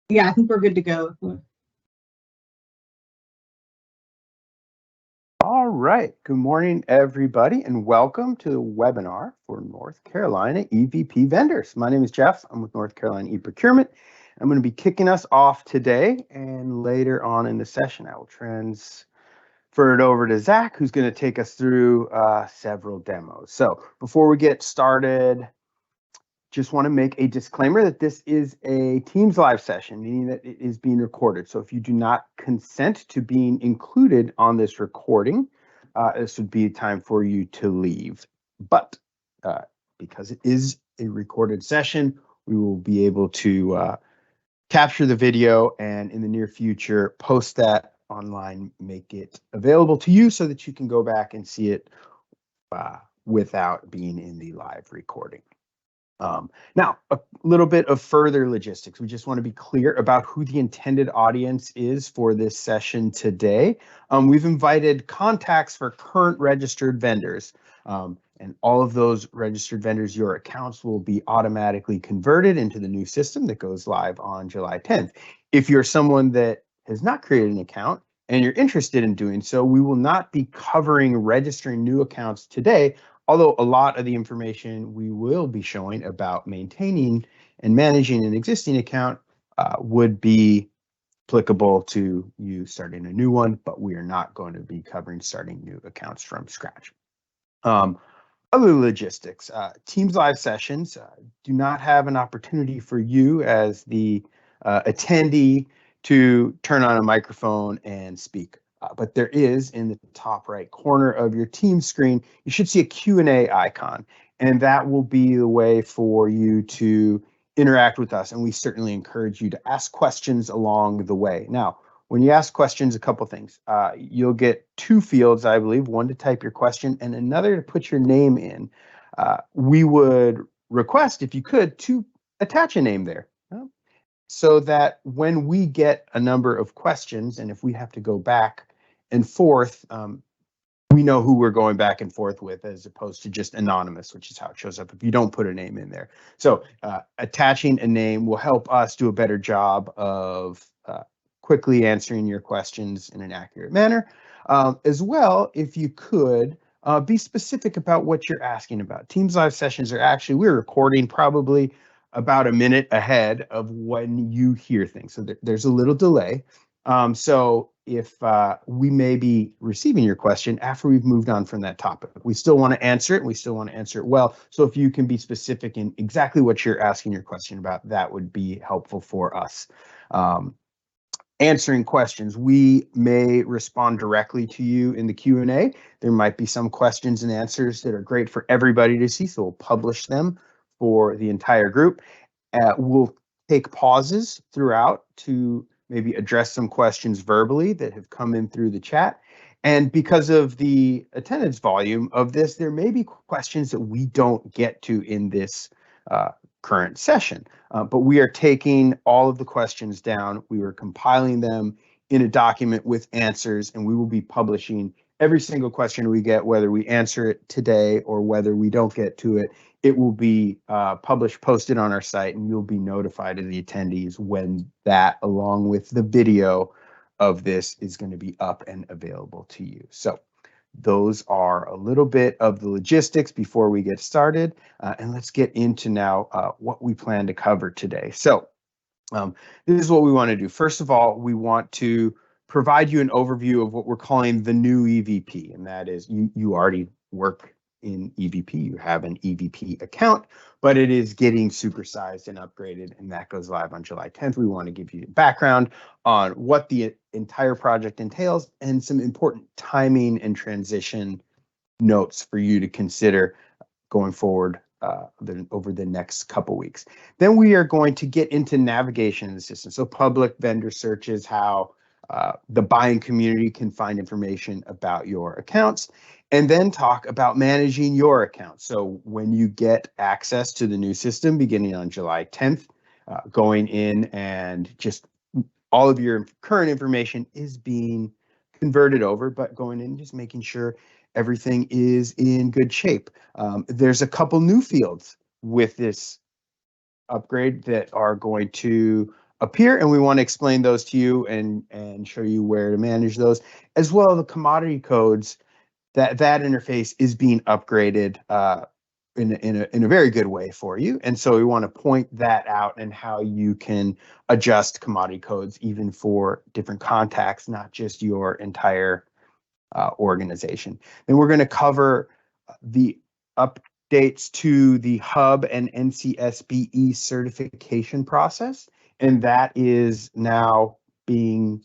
Yeah, I think we're good to go. All right. Good morning, everybody, and welcome to the webinar for North Carolina eVP vendors. My name is Jeff. I'm with North Carolina eProcurement. I'm going to be kicking us off today, and later on in the session, I will transfer it over to Zach, who's going to take us through several demos. So before we get started, just want to make a disclaimer that this is a Teams live session, meaning that it is being recorded. So if you do not consent to being included on this recording, this would be a time for you to leave. But because it is a recorded session, we will be able to capture the video and in the near future post that online, make it available to you so that you can go back and see it without being in the live recording. Now, a little bit of further logistics. We just want to be clear about who the intended audience is for this session today. We've invited contacts for current registered vendors, and all of those registered vendors, your accounts will be automatically converted into the new system that goes live on July 10th. If you're someone that has not created an account and you're interested in doing so, we will not be covering registering new accounts today, although a lot of the information we will be showing about maintaining and managing an existing account would be applicable to you starting a new one, but we are not going to be covering starting new accounts from scratch. Other logistics, Teams live sessions do not have an opportunity for you as the attendee to turn on a microphone and speak. But there is in the top right corner of your team screen, you should see a Q&A icon, and that will be the way for you to interact with us. And we certainly encourage you to ask questions along the way. Now, when you ask questions, a couple things. You'll get two fields, I believe, one to type your question and another to put your name in. We would request, if you could, to attach a name there, so that when we get a number of questions, and if we have to go back and forth, we know who we're going back and forth with, as opposed to just anonymous, which is how it shows up if you don't put a name in there. So attaching a name will help us do a better job of quickly answering your questions in an accurate manner. As well, if you could be specific about what you're asking about. Teams live sessions are actually, we're recording probably about a minute ahead of when you hear things. So there's a little delay. So if we may be receiving your question after we've moved on from that topic, we still want to answer it. We still want to answer it well. So if you can be specific in exactly what you're asking your question about, that would be helpful for us. Answering questions, we may respond directly to you in the Q&A. There might be some questions and answers that are great for everybody to see, so we'll publish them for the entire group. We'll take pauses throughout to maybe address some questions verbally that have come in through the chat. And because of the attendance volume of this, there may be questions that we don't get to in this current session. But we are taking all of the questions down. We are compiling them in a document with answers, and we will be publishing every single question we get, whether we answer it today or whether we don't get to it. It will be published, posted on our site, and you'll be notified of the attendees when that, along with the video of this, is going to be up and available to you. So those are a little bit of the logistics before we get started, and let's get into now what we plan to cover today. So this is what we want to do. First of all, we want to provide you an overview of what we're calling the new eVP, and that is you already work in eVP, you have an eVP account, but it is getting supersized and upgraded, and that goes live on July 10th. We want to give you background on what the entire project entails and some important timing and transition notes for you to consider going forward over the next couple weeks. Then we are going to get into navigation in the system. So public vendor searches, how the buying community can find information about your accounts, and then talk about managing your account. So when you get access to the new system beginning on July 10th, going in and just all of your current information is being converted over, but going in and just making sure everything is in good shape. There's a couple new fields with this upgrade that are going to appear, and we want to explain those to you and show you where to manage those, as well as the commodity codes. That interface is being upgraded in a very good way for you. And so we want to point that out and how you can adjust commodity codes even for different contacts, not just your entire organization. Then we're going to cover the updates to the Hub and NCSBE certification process, and that is now being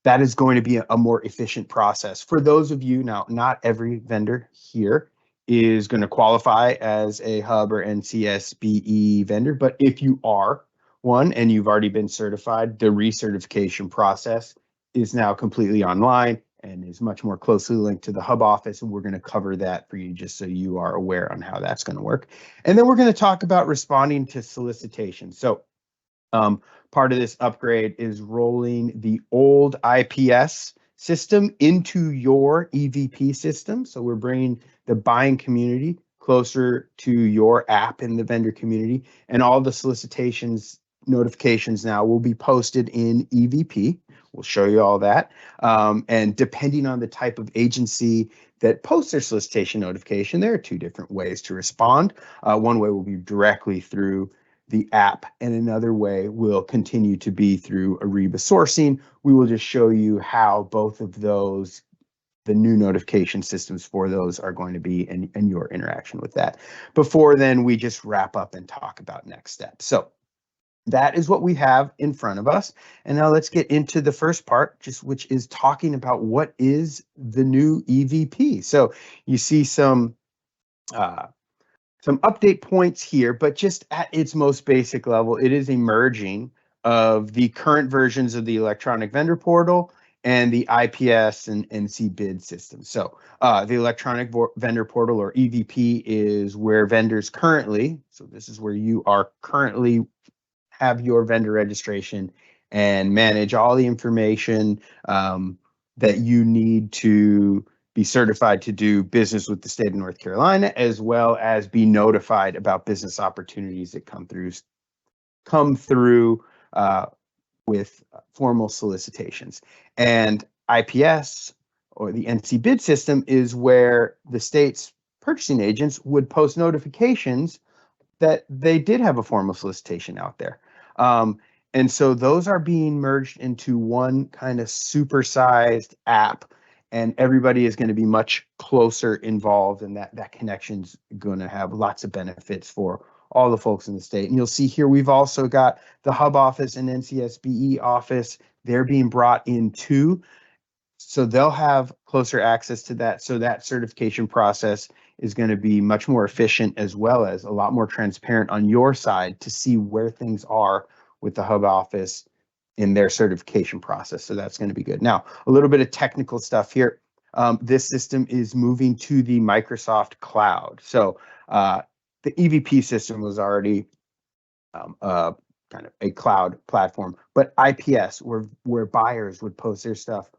that is going to be a more efficient process. For those of you now, not every vendor here is going to qualify as a Hub or NCSBE vendor, but if you are one and you've already been certified, the recertification process is now completely online and is much more closely linked to the Hub office, and we're going to cover that for you just so you are aware on how that's going to work. And then we're going to talk about responding to solicitations. So part of this upgrade is rolling the old IPS system into your eVP system. So we're bringing the buying community closer to your app in the vendor community, and all the solicitations notifications now will be posted in eVP. We'll show you all that. And depending on the type of agency that posts their solicitation notification, there are two different ways to respond. One way will be directly through the app, and another way will continue to be through Ariba sourcing. We will just show you how both of those, the new notification systems for those, are going to be and your interaction with that. Before then, we just wrap up and talk about next steps. So that is what we have in front of us. And now let's get into the first part, which is talking about what is the new eVP. So you see some update points here, but just at its most basic level, it is a merging of the current versions of the electronic vendor portal and the IPS and NC bid system. So the electronic vendor portal, or eVP, is where vendors currently, so this is where you are currently have your vendor registration and manage all the information that you need to be certified to do business with the state of North Carolina, as well as be notified about business opportunities that come through with formal solicitations. And IPS, or the NC bid system, is where the state's purchasing agents would post notifications that they did have a formal solicitation out there. And so those are being merged into one kind of supersized app, and everybody is going to be much closer involved, and that connection's going to have lots of benefits for all the folks in the state. And you'll see here we've also got the Hub office and NCSBE office. They're being brought in too, so they'll have closer access to that. So that certification process is going to be much more efficient, as well as a lot more transparent on your side to see where things are with the Hub office in their certification process. So that's going to be good. Now, a little bit of technical stuff here. This system is moving to the Microsoft cloud. So the eVP system was already kind of a cloud platform, but IPS, where buyers would post their stuff,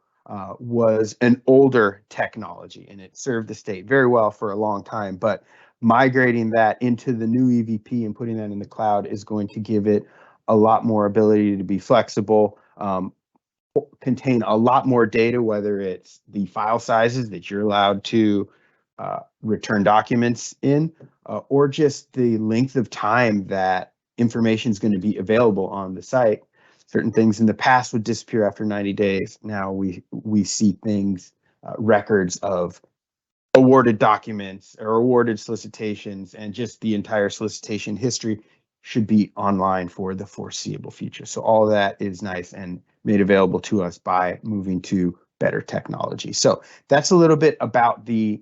was an older technology, and it served the state very well for a long time. But migrating that into the new eVP and putting that in the cloud is going to give it a lot more ability to be flexible, contain a lot more data, whether it's the file sizes that you're allowed to return documents in, or just the length of time that information is going to be available on the site. Certain things in the past would disappear after 90 days. Now we see things, records of awarded documents or awarded solicitations, and just the entire solicitation history should be online for the foreseeable future. So all of that is nice and made available to us by moving to better technology. So that's a little bit about the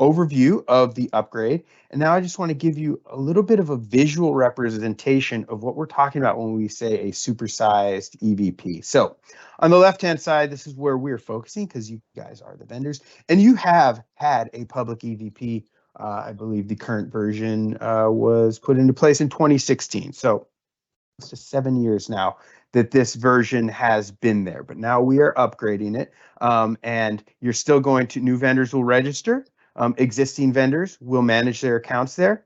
overview of the upgrade. And now I just want to give you a little bit of a visual representation of what we're talking about when we say a supersized eVP. So on the left-hand side, this is where we're focusing, because you guys are the vendors, and you have had a public eVP. I believe the current version was put into place in 2016. So it's just 7 years now that this version has been there, but now we are upgrading it. And you're still going to, new vendors will register. Existing vendors will manage their accounts there.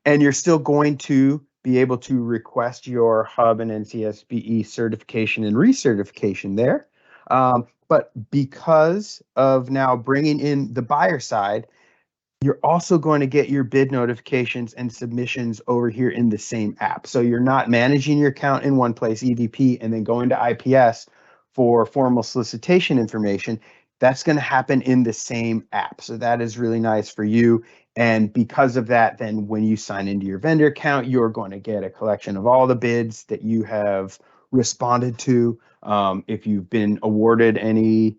And you're still going to be able to request your hub and NCSBE certification and recertification there. But because of now bringing in the buyer side, you're also going to get your bid notifications and submissions over here in the same app. So you're not managing your account in one place, eVP, and then going to IPS for formal solicitation information. That's going to happen in the same app. So that is really nice for you. And because of that, then when you sign into your vendor account, you're going to get a collection of all the bids that you have responded to. If you've been awarded any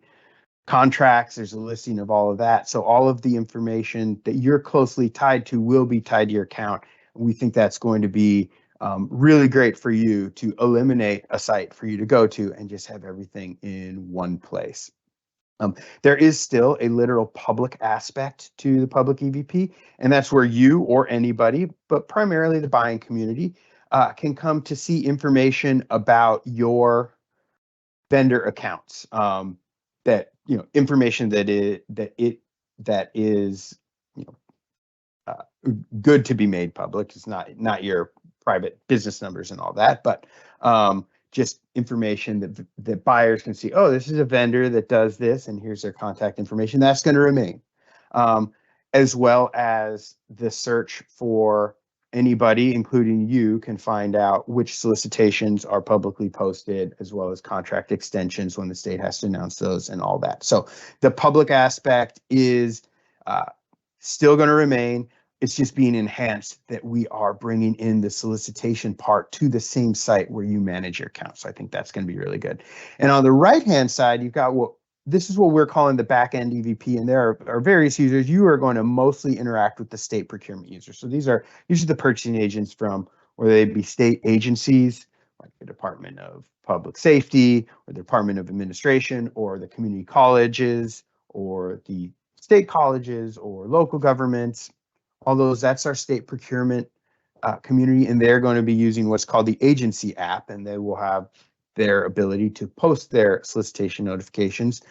contracts, there's a listing of all of that. So all of the information that you're closely tied to will be tied to your account. We think that's going to be really great for you to eliminate a site for you to go to and just have everything in one place. There is still a literal public aspect to the public eVP, and that's where you or anybody, but primarily the buying community, can come to see information about your vendor accounts. That information that is good to be made public. It's not your private business numbers and all that, but just information that buyers can see. Oh, this is a vendor that does this, and here's their contact information. That's going to remain, as well as the search for anybody, including you, can find out which solicitations are publicly posted, as well as contract extensions when the state has to announce those and all that. So the public aspect is still going to remain. It's just being enhanced that we are bringing in the solicitation part to the same site where you manage your account. So I think that's going to be really good. And on the right-hand side, you've got this is what we're calling the back-end eVP, and there are various users. You are going to mostly interact with the state procurement users. So these are usually the purchasing agents from, whether they be state agencies, like the Department of Public Safety, or the Department of Administration, or the community colleges, or the state colleges, or local governments. All those, that's our state procurement community, and they're going to be using what's called the agency app, and they will have their ability to post their solicitation notifications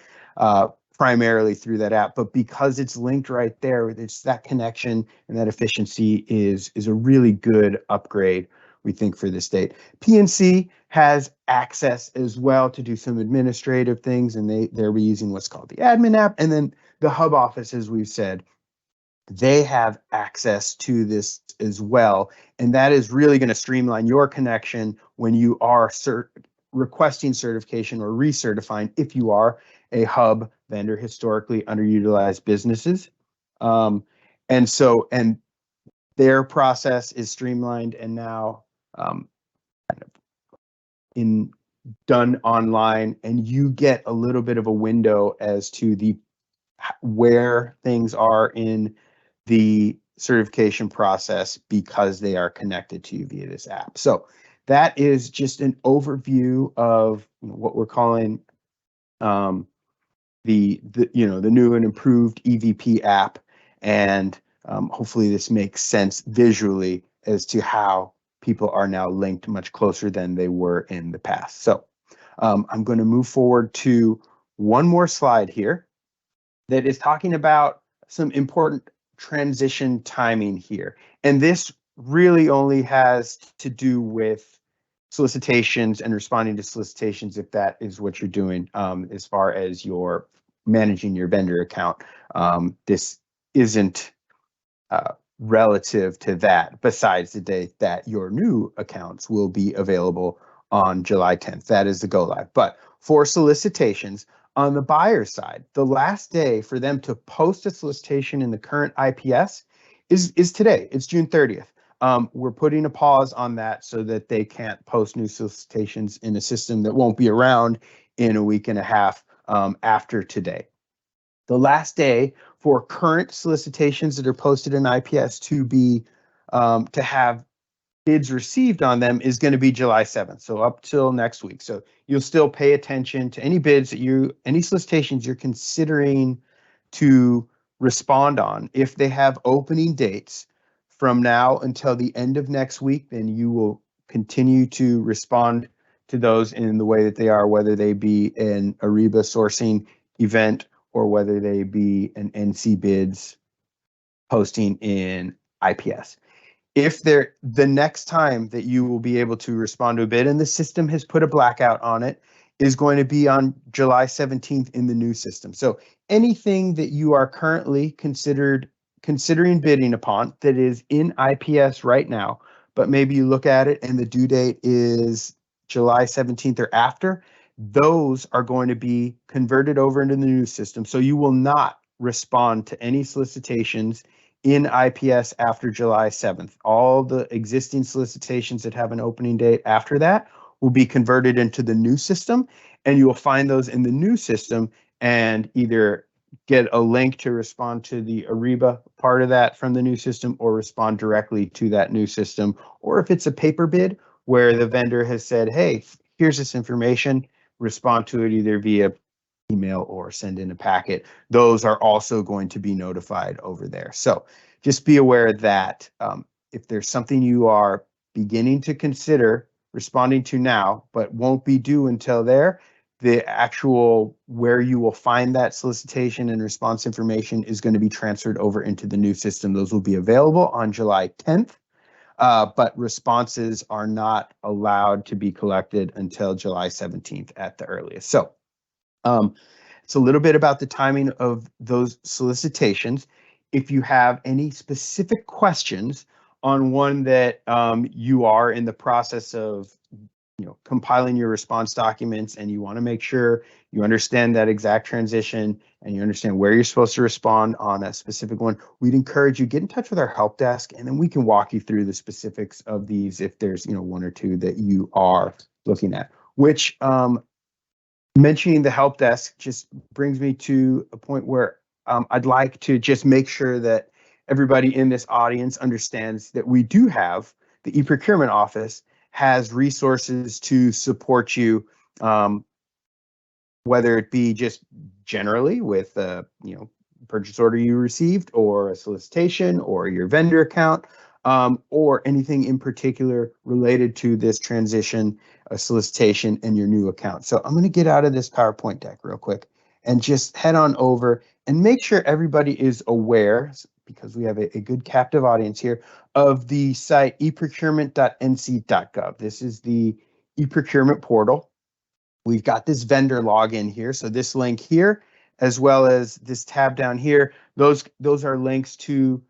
primarily through that app. But because it's linked right there, it's that connection and that efficiency is a really good upgrade, we think, for the state. PNC has access as well to do some administrative things, and they're using what's called the admin app. And then the hub office, as we've said, they have access to this as well. And that is really going to streamline your connection when you are requesting certification or recertifying, if you are a hub vendor, historically underutilized businesses. And their process is streamlined and now kind of done online, and you get a little bit of a window as to where things are in the certification process because they are connected to you via this app. So that is just an overview of what we're calling the new and improved eVP app, and hopefully this makes sense visually as to how people are now linked much closer than they were in the past. So I'm going to move forward to one more slide here that is talking about some important transition timing here. And this really only has to do with solicitations and responding to solicitations, if that is what you're doing as far as your managing your vendor account. This isn't relative to that, besides the date that your new accounts will be available on July 10th. That is the go live. But for solicitations, on the buyer side, the last day for them to post a solicitation in the current IPS is today. It's June 30th. We're putting a pause on that so that they can't post new solicitations in a system that won't be around in a week and a half after today. The last day for current solicitations that are posted in IPS to have bids received on them is going to be July 7th. So up till next week. So you'll still pay attention to any bids that any solicitations you're considering to respond on. If they have opening dates from now until the end of next week, then you will continue to respond to those in the way that they are, whether they be an Ariba sourcing event or whether they be an NC bids posting in IPS. The next time that you will be able to respond to a bid, and the system has put a blackout on it, is going to be on July 17th in the new system. So anything that you are currently considering bidding upon that is in IPS right now, but maybe you look at it and the due date is July 17th or after, those are going to be converted over into the new system. So you will not respond to any solicitations in IPS after July 7th. All the existing solicitations that have an opening date after that will be converted into the new system, and you will find those in the new system and either get a link to respond to the Ariba part of that from the new system or respond directly to that new system. Or if it's a paper bid where the vendor has said, hey, here's this information, respond to it either via email or send in a packet. Those are also going to be notified over there. So just be aware that if there's something you are beginning to consider responding to now, but won't be due until there, the actual where you will find that solicitation and response information is going to be transferred over into the new system. Those will be available on July 10th. But responses are not allowed to be collected until July 17th at the earliest. So it's a little bit about the timing of those solicitations. If you have any specific questions on one that you are in the process of compiling your response documents and you want to make sure you understand that exact transition and you understand where you're supposed to respond on that specific one, we'd encourage you get in touch with our help desk and then we can walk you through the specifics of these if there's one or two that you are looking at. Which mentioning the help desk just brings me to a point where I'd like to just make sure that everybody in this audience understands that we do have the e-procurement office has resources to support you, whether it be just generally with purchase order you received or a solicitation or your vendor account, or anything in particular related to this transition, a solicitation, and your new account. So I'm going to get out of this PowerPoint deck real quick and just head on over and make sure everybody is aware, because we have a good captive audience here, of the site eprocurement.nc.gov. This is the e-procurement portal. We've got this vendor login here. So this link here, as well as this tab down here, those are links to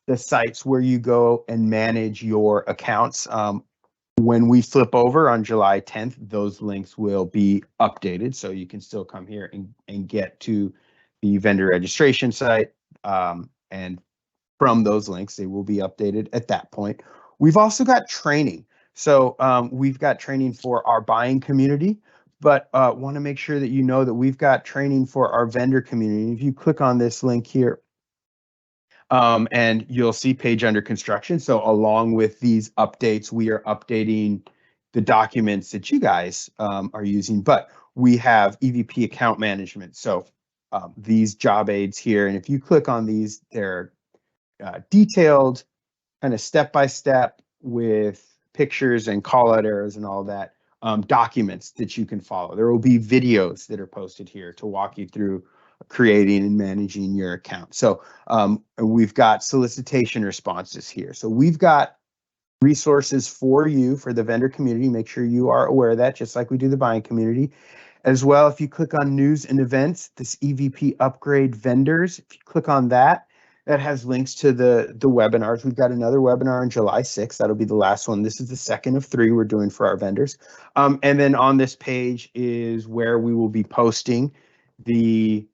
the sites where you go and manage your accounts. When we flip over on July 10th, those links will be updated. So you can still come here and get to the vendor registration site. And from those links, they will be updated at that point. We've also got training. So we've got training for our buying community, but want to make sure that you know that we've got training for our vendor community. If you click on this link here, and you'll see page under construction. So along with these updates, we are updating the documents that you guys are using, but we have eVP account management. So these job aids here, and if you click on these, they're detailed kind of step-by-step with pictures and call-out errors and all that, documents that you can follow. There will be videos that are posted here to walk you through creating and managing your account. So we've got solicitation responses here. So we've got resources for you for the vendor community. Make sure you are aware of that, just like we do the buying community. As well, if you click on news and events, this eVP upgrade vendors, if you click on that, that has links to the webinars. We've got another webinar on July 6th. That'll be the last one. This is the second of 3 we're doing for our vendors. And then on this page is where we will be posting the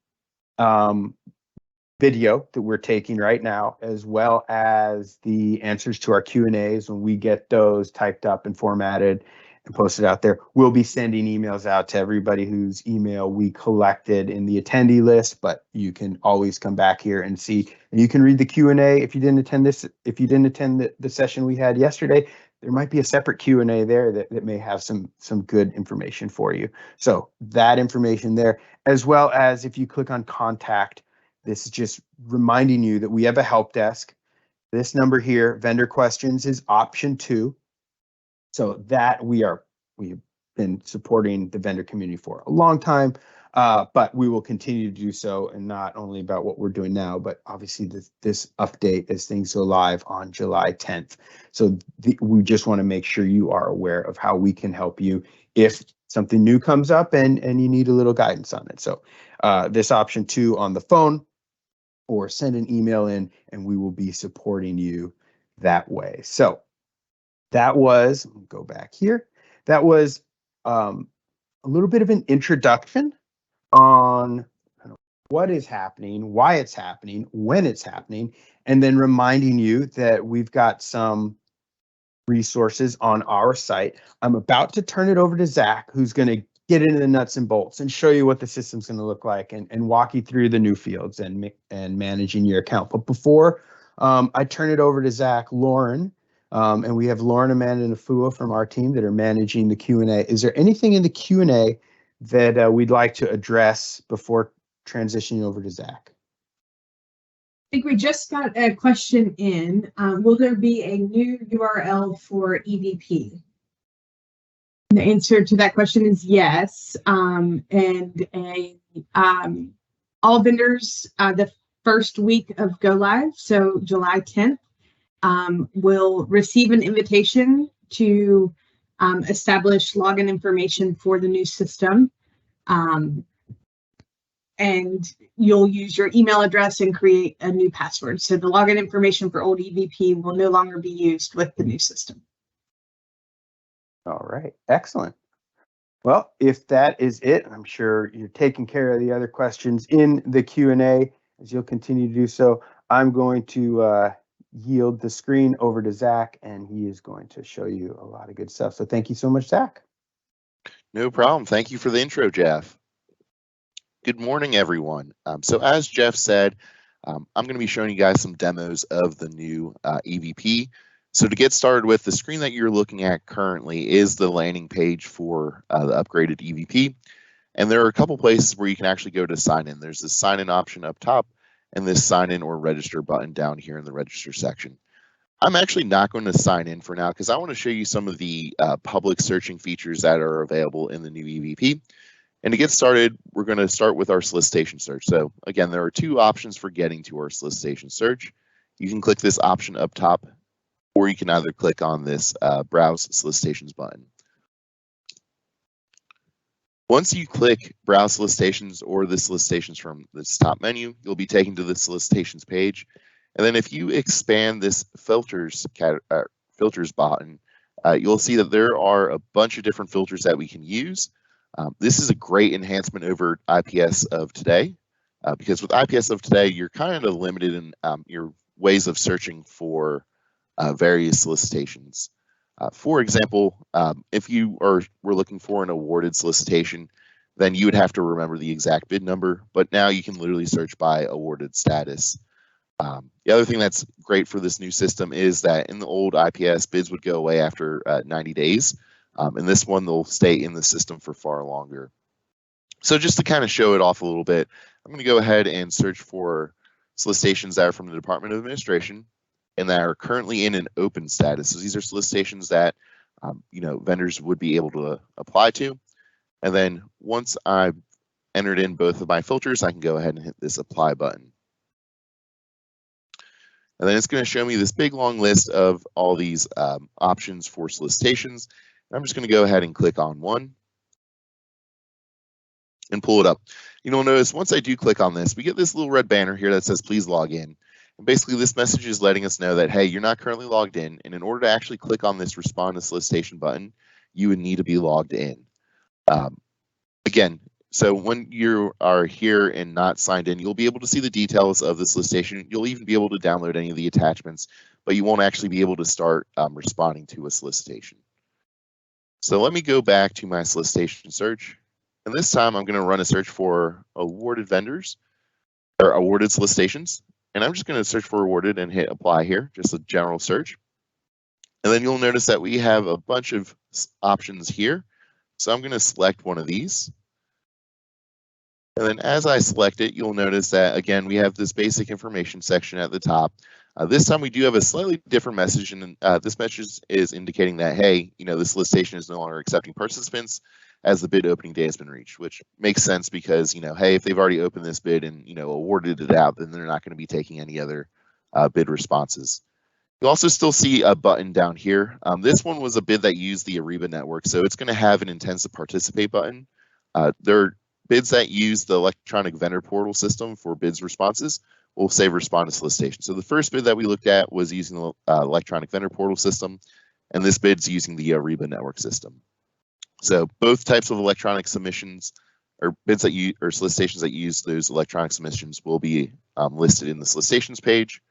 video that we're taking right now, as well as the answers to our Q&As. When we get those typed up and formatted and posted out there, we'll be sending emails out to everybody whose email we collected in the attendee list, but you can always come back here and see, and you can read the Q&A if you didn't attend this. If you didn't attend the session we had yesterday, there might be a separate Q&A there that may have some good information for you. So that information there, as well as if you click on contact, this is just reminding you that we have a help desk. This number here, vendor questions, is option 2. So that we've been supporting the vendor community for a long time. but we will continue to do so, and not only about what we're doing now, but obviously this update as things go live on July 10th. So we just want to make sure you are aware of how we can help you if something new comes up and you need a little guidance on it. So this option 2 on the phone, or send an email in, and we will be supporting you that way. So that was, go back here, that was a little bit of an introduction on what is happening, why it's happening, when it's happening, and then reminding you that we've got some resources on our site. I'm about to turn it over to Zach, who's going to get into the nuts and bolts and show you what the system's going to look like, and walk you through the new fields and managing your account. But before I turn it over to Zach, Lauren, and we have Lauren, Amanda, and Afua from our team that are managing the Q&A. Is there anything in the Q&A that we'd like to address before transitioning over to Zach? I think we just got a question in. Will there be a new URL for eVP? And the answer to that question is yes. All vendors, the first week of go live, so July 10th, will receive an invitation to establish login information for the new system. And you'll use your email address and create a new password. So the login information for old eVP will no longer be used with the new system. All right, excellent. Well, if that is it, I'm sure you're taking care of the other questions in the Q&A. As you'll continue to do so, I'm going to yield the screen over to Zach, and he is going to show you a lot of good stuff. So thank you so much, Zach. No problem. Thank you for the intro, Jeff. Good morning, everyone. So as Jeff said, I'm going to be showing you guys some demos of the new eVP. So to get started with, the screen that you're looking at currently is the landing page for the upgraded eVP. And there are a couple places where you can actually go to sign in. There's this sign in option up top and this sign in or register button down here in the register section. I'm actually not going to sign in for now because I want to show you some of the public searching features that are available in the new eVP. And to get started, we're going to start with our solicitation search. So again, there are two options for getting to our solicitation search. You can click this option up top, or you can either click on this Browse Solicitations button. Once you click Browse Solicitations or the solicitations from this top menu, you'll be taken to the solicitations page. And then if you expand this filters button, you'll see that there are a bunch of different filters that we can use. This is a great enhancement over IPS of today, because with IPS of today, you're kind of limited in your ways of searching for various solicitations. For example, if you were looking for an awarded solicitation, then you would have to remember the exact bid number, but now you can literally search by awarded status. The other thing that's great for this new system is that in the old IPS, bids would go away after 90 days. And this one, they'll stay in the system for far longer. So just to kind of show it off a little bit, I'm going to go ahead and search for solicitations that are from the Department of Administration and that are currently in an open status. So these are solicitations that vendors would be able to apply to. And then once I've entered in both of my filters, I can go ahead and hit this apply button. And then it's going to show me this big long list of all these options for solicitations. I'm just going to go ahead and click on one and pull it up. You'll notice once I do click on this, we get this little red banner here that says please log in. And basically this message is letting us know that, hey, you're not currently logged in. And in order to actually click on this respond to solicitation button, you would need to be logged in. Again, so when you are here and not signed in, you'll be able to see the details of the solicitation. You'll even be able to download any of the attachments, but you won't actually be able to start responding to a solicitation. So let me go back to my solicitation search. And this time I'm going to run a search for awarded vendors or awarded solicitations. And I'm just going to search for awarded and hit apply here, just a general search. And then you'll notice that we have a bunch of options here. So I'm going to select one of these. And then as I select it, you'll notice that, again, we have this basic information section at the top. This time we do have a slightly different message, and this message is indicating that, hey, this solicitation is no longer accepting participants. as the bid opening day has been reached, which makes sense because, hey, if they've already opened this bid and, awarded it out, then they're not going to be taking any other bid responses. You'll also still see a button down here. This one was a bid that used the Ariba network, so it's going to have an intends to participate button. There are bids that use the electronic vendor portal system for bids responses. We'll say respond to solicitation. So the first bid that we looked at was using the electronic vendor portal system, and this bid's using the Ariba network system. So both types of electronic submissions or bids that you or solicitations that use those electronic submissions will be listed in the solicitations page.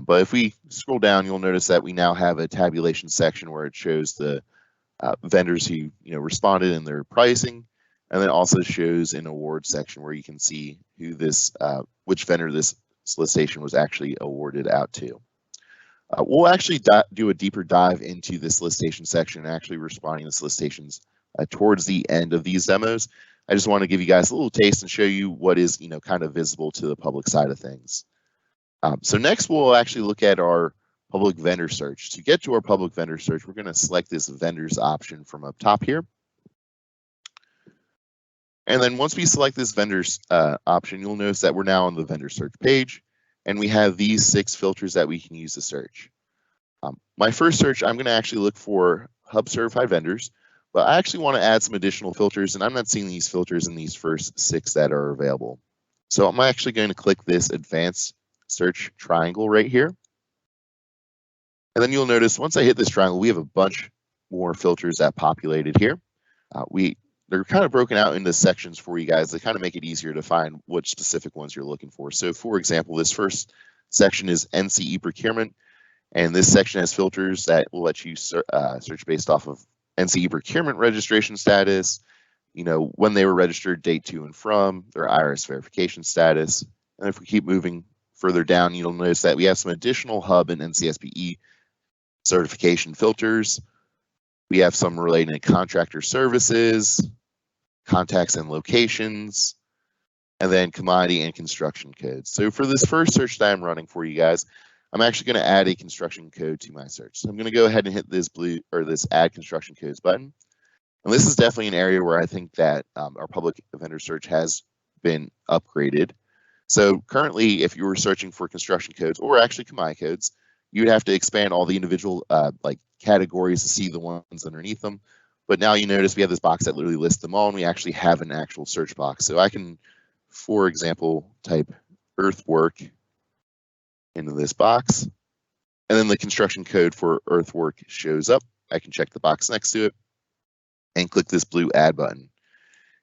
But if we scroll down, you'll notice that we now have a tabulation section where it shows the vendors who responded in their pricing, and then also shows an award section where you can see who this which vendor this solicitation was actually awarded out to. We'll actually do a deeper dive into this solicitation section and actually responding to solicitations towards the end of these demos. I just want to give you guys a little taste and show you what is kind of visible to the public side of things. So next we'll actually look at our public vendor search. To get to our public vendor search, we're going to select this vendors option from up top here. And then once we select this vendors option, you'll notice that we're now on the vendor search page, and we have these 6 filters that we can use to search. My first search, I'm going to actually look for hub certified vendors, but I actually want to add some additional filters, and I'm not seeing these filters in these first 6 that are available. So I'm actually going to click this advanced search triangle right here. And then you'll notice once I hit this triangle, we have a bunch more filters that populated here. They're kind of broken out into sections for you guys to kind of make it easier to find which specific ones you're looking for. So for example, this first section is NCE procurement, and this section has filters that will let you search based off of NCE procurement registration status, when they were registered, date to and from, their IRS verification status. And if we keep moving further down, you'll notice that we have some additional hub and NCSPE certification filters. We have some relating to contractor services, contacts and locations, and then commodity and construction codes. So for this first search that I'm running for you guys, I'm actually going to add a construction code to my search. So I'm going to go ahead and hit this blue or this add construction codes button. And this is definitely an area where I think that our public vendor search has been upgraded. So currently, if you were searching for construction codes or actually commodity codes, you'd have to expand all the individual categories to see the ones underneath them. But now you notice we have this box that literally lists them all, and we actually have an actual search box. So I can, for example, type earthwork into this box, and then the construction code for earthwork shows up. I can check the box next to it and click this blue add button.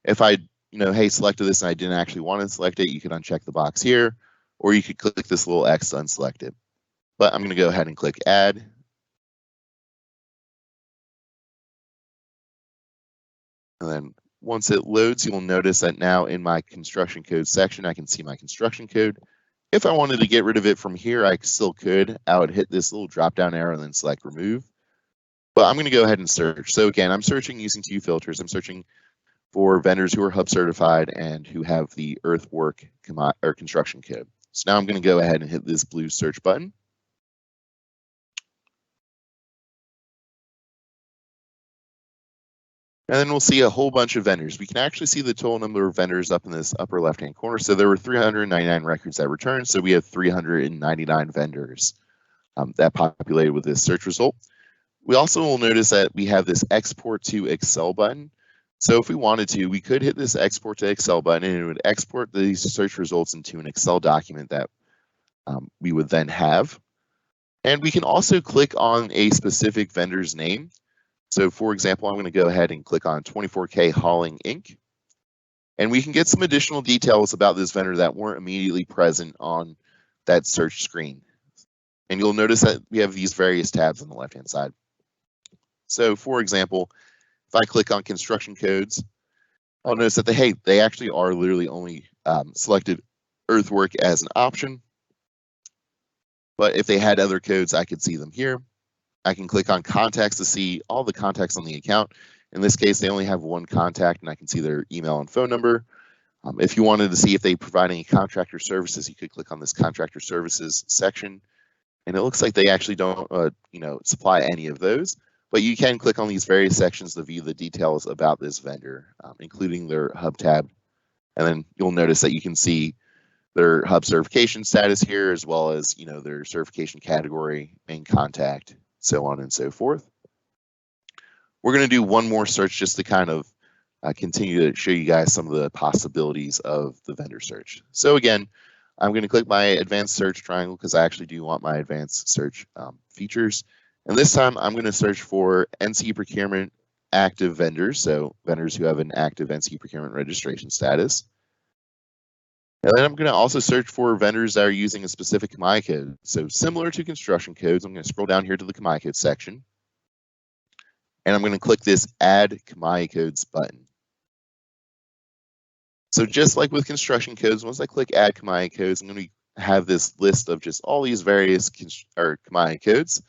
If I hey, selected this and I didn't actually want to select it, you could uncheck the box here, or you could click this little X to unselect it. But I'm going to go ahead and click add. And then once it loads, you'll notice that now in my construction code section, I can see my construction code. If I wanted to get rid of it from here, I still could. I would hit this little drop down arrow and then select remove. But I'm going to go ahead and search. So again, I'm searching using 2 filters. I'm searching for vendors who are hub certified and who have the earthwork or construction code. So now I'm going to go ahead and hit this blue search button. And then we'll see a whole bunch of vendors. We can actually see the total number of vendors up in this upper left-hand corner. So there were 399 records that returned. So we have 399 vendors that populated with this search result. We also will notice that we have this export to Excel button. So if we wanted to, we could hit this export to Excel button, and it would export these search results into an Excel document that we would then have. And we can also click on a specific vendor's name. So for example, I'm going to go ahead and click on 24K Hauling Inc. And we can get some additional details about this vendor that weren't immediately present on that search screen. And you'll notice that we have these various tabs on the left-hand side. So for example, if I click on construction codes, I'll notice that they actually are literally only selected earthwork as an option. But if they had other codes, I could see them here. I can click on contacts to see all the contacts on the account. In this case, they only have one contact, and I can see their email and phone number. If you wanted to see if they provide any contractor services, you could click on this contractor services section. And it looks like they actually don't supply any of those. but you can click on these various sections to view the details about this vendor, including their hub tab. And then you'll notice that you can see their hub certification status here, as well as their certification category, main contact, so on and so forth. We're going to do one more search just to kind of continue to show you guys some of the possibilities of the vendor search. So again, I'm going to click my advanced search triangle because I actually do want my advanced search features. And this time I'm going to search for NC procurement active vendors, so vendors who have an active NC procurement registration status. And then I'm going to also search for vendors that are using a specific CMI code. So similar to construction codes, I'm going to scroll down here to the CMI code section. And I'm going to click this Add CMI Codes button. So just like with construction codes, once I click Add CMI Codes, I'm going to have this list of just all these various CMI codes.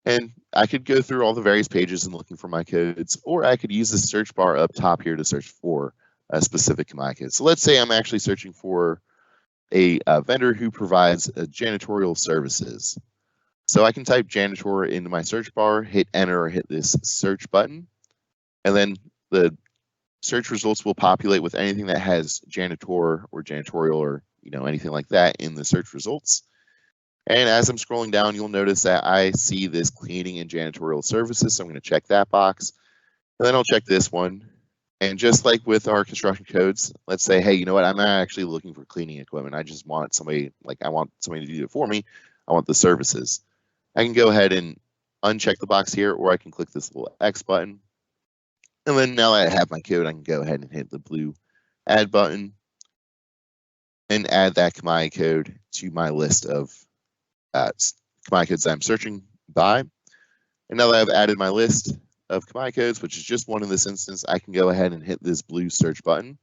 And I could go through all the various pages and looking for my codes, or I could use the search bar up top here to search for a specific CMI code. So let's say I'm actually searching for a vendor who provides janitorial services. So I can type janitor into my search bar, hit enter, or hit this search button, and then the search results will populate with anything that has janitor or janitorial or anything like that in the search results. And as I'm scrolling down, you'll notice that I see this cleaning and janitorial services. So I'm going to check that box, and then I'll check this one. And just like with our construction codes, let's say, hey, you know what? I'm not actually looking for cleaning equipment. I just want somebody, I want somebody to do it for me. I want the services. I can go ahead and uncheck the box here, or I can click this little X button. And then now that I have my code, I can go ahead and hit the blue add button and add that CMI code to my list of CMI codes that I'm searching by. And now that I've added my list of CMI codes, which is just one in this instance, I can go ahead and hit this blue search button.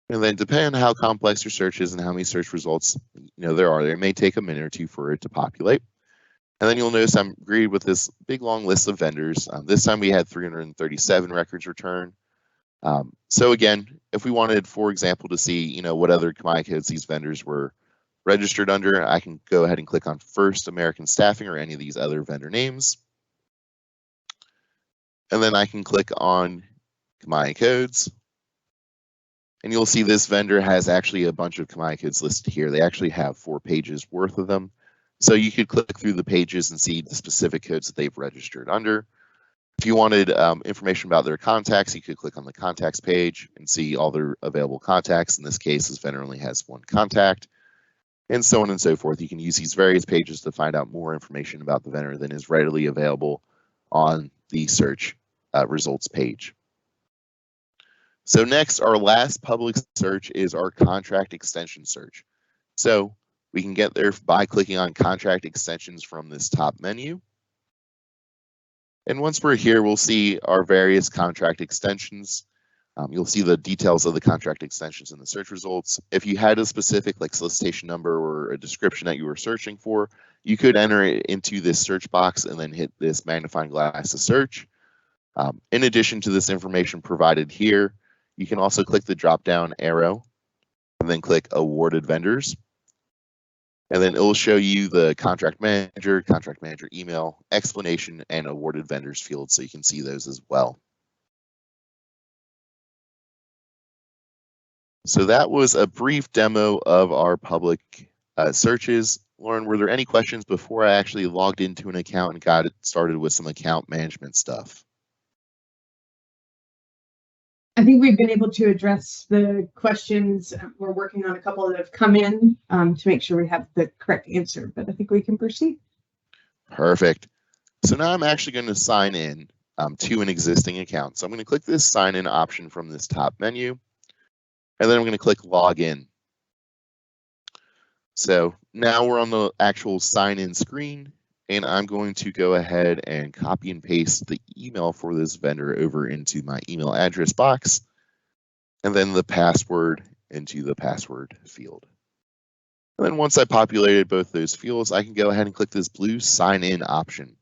And then depending on how complex your search is and how many search results there are, it may take a minute or two for it to populate. And then you'll notice I'm greeted with this big long list of vendors. This time we had 337 records returned. So again, if we wanted, for example, to see what other CMI codes these vendors were registered under, I can go ahead and click on First American Staffing or any of these other vendor names. And then I can click on CMI codes. And you'll see this vendor has actually a bunch of CMI codes listed here. They actually have 4 pages worth of them. So you could click through the pages and see the specific codes that they've registered under. If you wanted information about their contacts, you could click on the contacts page and see all their available contacts. In this case, this vendor only has 1 contact, and so on and so forth. You can use these various pages to find out more information about the vendor than is readily available on the search results page. So next, our last public search is our contract extension search. So we can get there by clicking on contract extensions from this top menu. And once we're here, we'll see our various contract extensions. You'll see the details of the contract extensions in the search results. If you had a specific solicitation number or a description that you were searching for, you could enter it into this search box and then hit this magnifying glass to search. In addition to this information provided here, you can also click the drop-down arrow and then click awarded vendors. And then it will show you the contract manager email, explanation, and awarded vendors fields, so you can see those as well. So that was a brief demo of our public searches. Lauren, were there any questions before I actually logged into an account and got it started with some account management stuff? I think we've been able to address the questions. We're working on a couple that have come in to make sure we have the correct answer, but I think we can proceed. Perfect. So now I'm actually going to sign in to an existing account. So I'm going to click this sign in option from this top menu, and then I'm going to click login. So now we're on the actual sign in screen, and I'm going to go ahead and copy and paste the email for this vendor over into my email address box, and then the password into the password field. And then once I populated both those fields, I can go ahead and click this blue sign in option.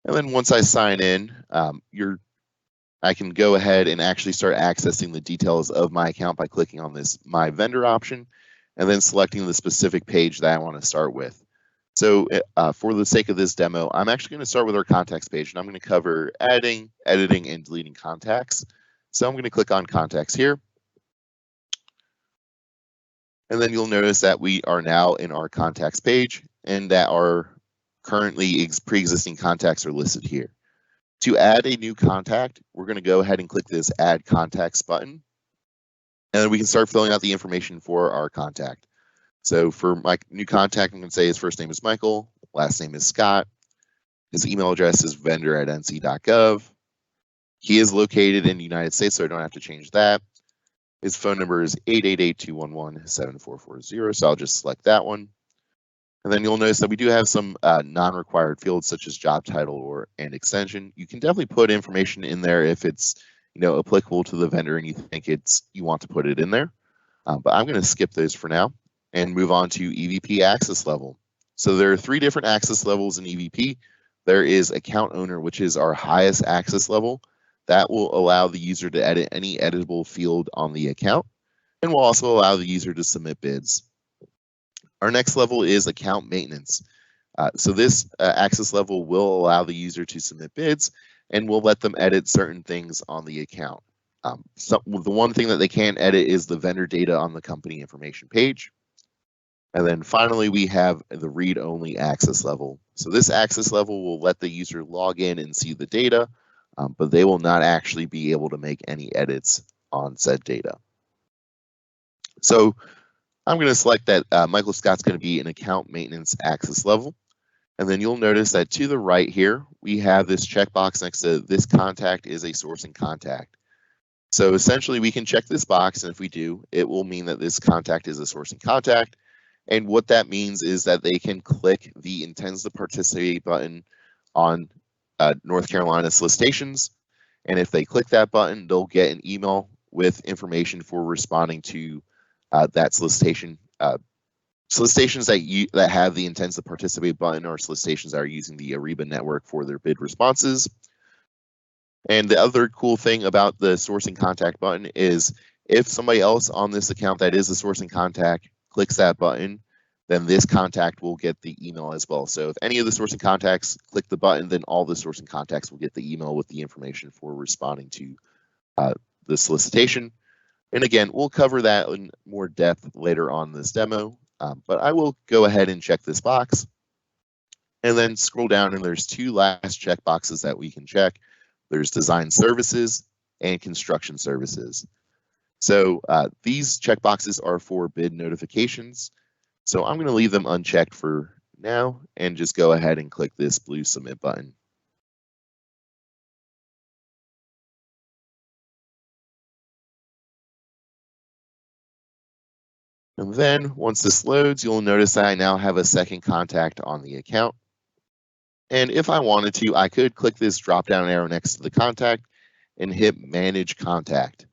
And then once I sign in, your I can go ahead and actually start accessing the details of my account by clicking on this My Vendor option and then selecting the specific page that I want to start with. So for the sake of this demo, I'm actually going to start with our contacts page, and I'm going to cover adding, editing, and deleting contacts. So I'm going to click on contacts here. And then you'll notice that we are now in our contacts page and that our currently pre-existing contacts are listed here. To add a new contact, we're going to go ahead and click this Add Contacts button. And then we can start filling out the information for our contact. So for my new contact, I'm going to say his first name is Michael, last name is Scott. His email address is vendor@nc.gov. He is located in the United States, so I don't have to change that. His phone number is 888-211-7440, so I'll just select that one. And then you'll notice that we do have some non-required fields such as job title and extension. You can definitely put information in there if it's applicable to the vendor and you think you want to put it in there. But I'm going to skip those for now and move on to eVP access level. So there are 3 different access levels in eVP. There is account owner, which is our highest access level. That will allow the user to edit any editable field on the account and will also allow the user to submit bids. Our next level is account maintenance. So this access level will allow the user to submit bids and will let them edit certain things on the account. So the one thing that they can't edit is the vendor data on the company information page. And then finally, we have the read-only access level. So this access level will let the user log in and see the data, but they will not actually be able to make any edits on said data. So I'm going to select that Michael Scott's going to be an account maintenance access level. And then you'll notice that to the right here, we have this checkbox next to this contact is a sourcing contact. So essentially we can check this box, and if we do, it will mean that this contact is a sourcing contact. And what that means is that they can click the intends to participate button on North Carolina solicitations. And if they click that button, they'll get an email with information for responding to that solicitation. Solicitations that have the intends to participate button are solicitations that are using the Ariba network for their bid responses. And the other cool thing about the sourcing contact button is if somebody else on this account that is a sourcing contact clicks that button, then this contact will get the email as well. So if any of the sourcing contacts click the button, then all the sourcing contacts will get the email with the information for responding to the solicitation. And again, we'll cover that in more depth later on this demo, but I will go ahead and check this box and then scroll down, and there's 2 last check boxes that we can check. There's design services and construction services. So these checkboxes are for bid notifications. So I'm going to leave them unchecked for now and just go ahead and click this blue submit button. And then once this loads, you'll notice that I now have a second contact on the account. And if I wanted to, I could click this drop-down arrow next to the contact and hit Manage Contact.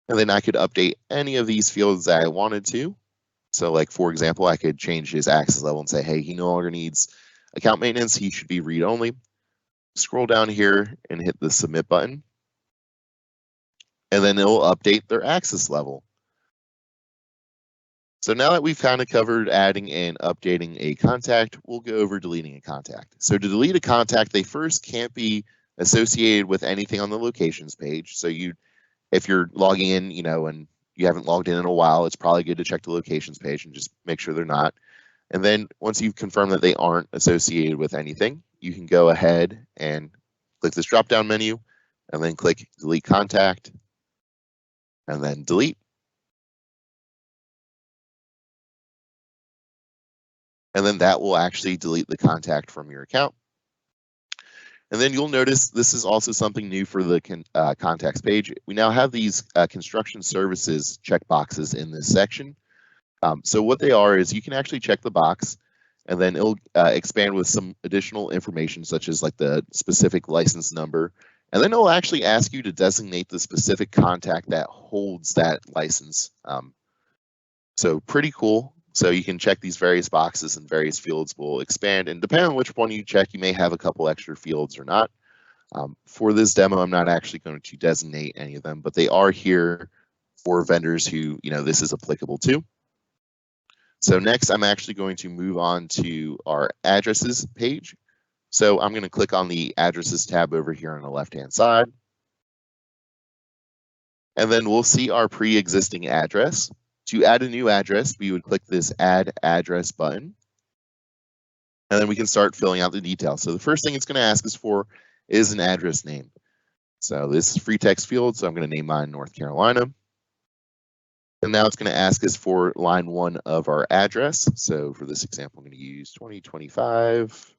And then I could update any of these fields that I wanted to. So like, for example, I could change his access level and say, hey, he no longer needs account maintenance. He should be read-only. Scroll down here and hit the Submit button. And then it'll update their access level. So now that we've kind of covered adding and updating a contact, we'll go over deleting a contact. So to delete a contact, they first can't be associated with anything on the locations page. So if you're logging in, and you haven't logged in a while, it's probably good to check the locations page and just make sure they're not. And then once you've confirmed that they aren't associated with anything, you can go ahead and click this drop-down menu and then click Delete Contact and then Delete. And then that will actually delete the contact from your account. And then you'll notice this is also something new for the contacts page. We now have these construction services checkboxes in this section. So what they are is you can actually check the box and then it'll expand with some additional information such as like the specific license number. And then it'll actually ask you to designate the specific contact that holds that license. So pretty cool. So you can check these various boxes and various fields will expand, and depending on which one you check, you may have a couple extra fields or not. For this demo, I'm not actually going to designate any of them, but they are here for vendors who, this is applicable to. So next, I'm actually going to move on to our addresses page. So I'm going to click on the addresses tab over here on the left-hand side. And then we'll see our pre-existing address. To add a new address, we would click this Add Address button. And then we can start filling out the details. So the first thing it's going to ask us for is an address name. So this is free text field, so I'm going to name mine North Carolina. And now it's going to ask us for line 1 of our address. So for this example, I'm going to use 2025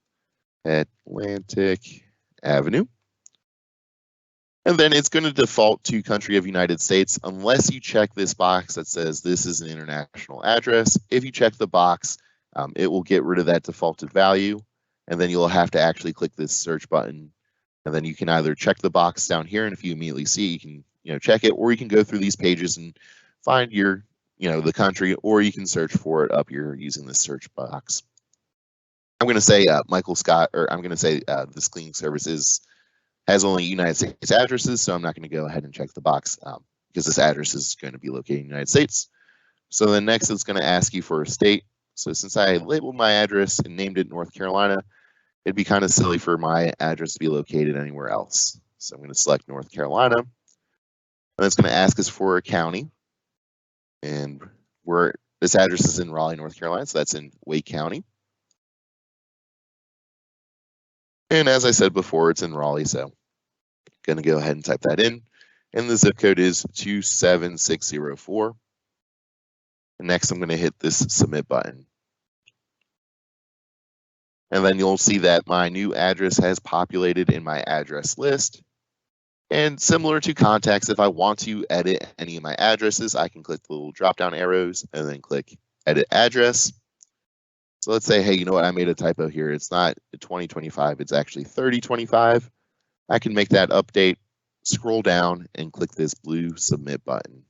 Atlantic Avenue. And then it's going to default to country of United States unless you check this box that says this is an international address. If you check the box, it will get rid of that defaulted value. And then you'll have to actually click this search button. And then you can either check the box down here, and if you immediately see, you can check it, or you can go through these pages and find your, the country, or you can search for it up here using the search box. I'm going to say Michael Scott, or I'm going to say this cleaning service has only United States addresses, so I'm not going to go ahead and check the box because this address is going to be located in the United States. So then next it's going to ask you for a state. So since I labeled my address and named it North Carolina, it'd be kind of silly for my address to be located anywhere else. So I'm going to select North Carolina. And it's going to ask us for a county. And this address is in Raleigh, North Carolina, so that's in Wake County. And as I said before, it's in Raleigh, so I'm going to go ahead and type that in. And the zip code is 27604. And next, I'm going to hit this submit button. And then you'll see that my new address has populated in my address list. And similar to contacts, if I want to edit any of my addresses, I can click the little drop-down arrows and then click edit address. So let's say, hey, you know what? I made a typo here. It's not 2025, it's actually 3025. I can make that update, scroll down, and click this blue submit button.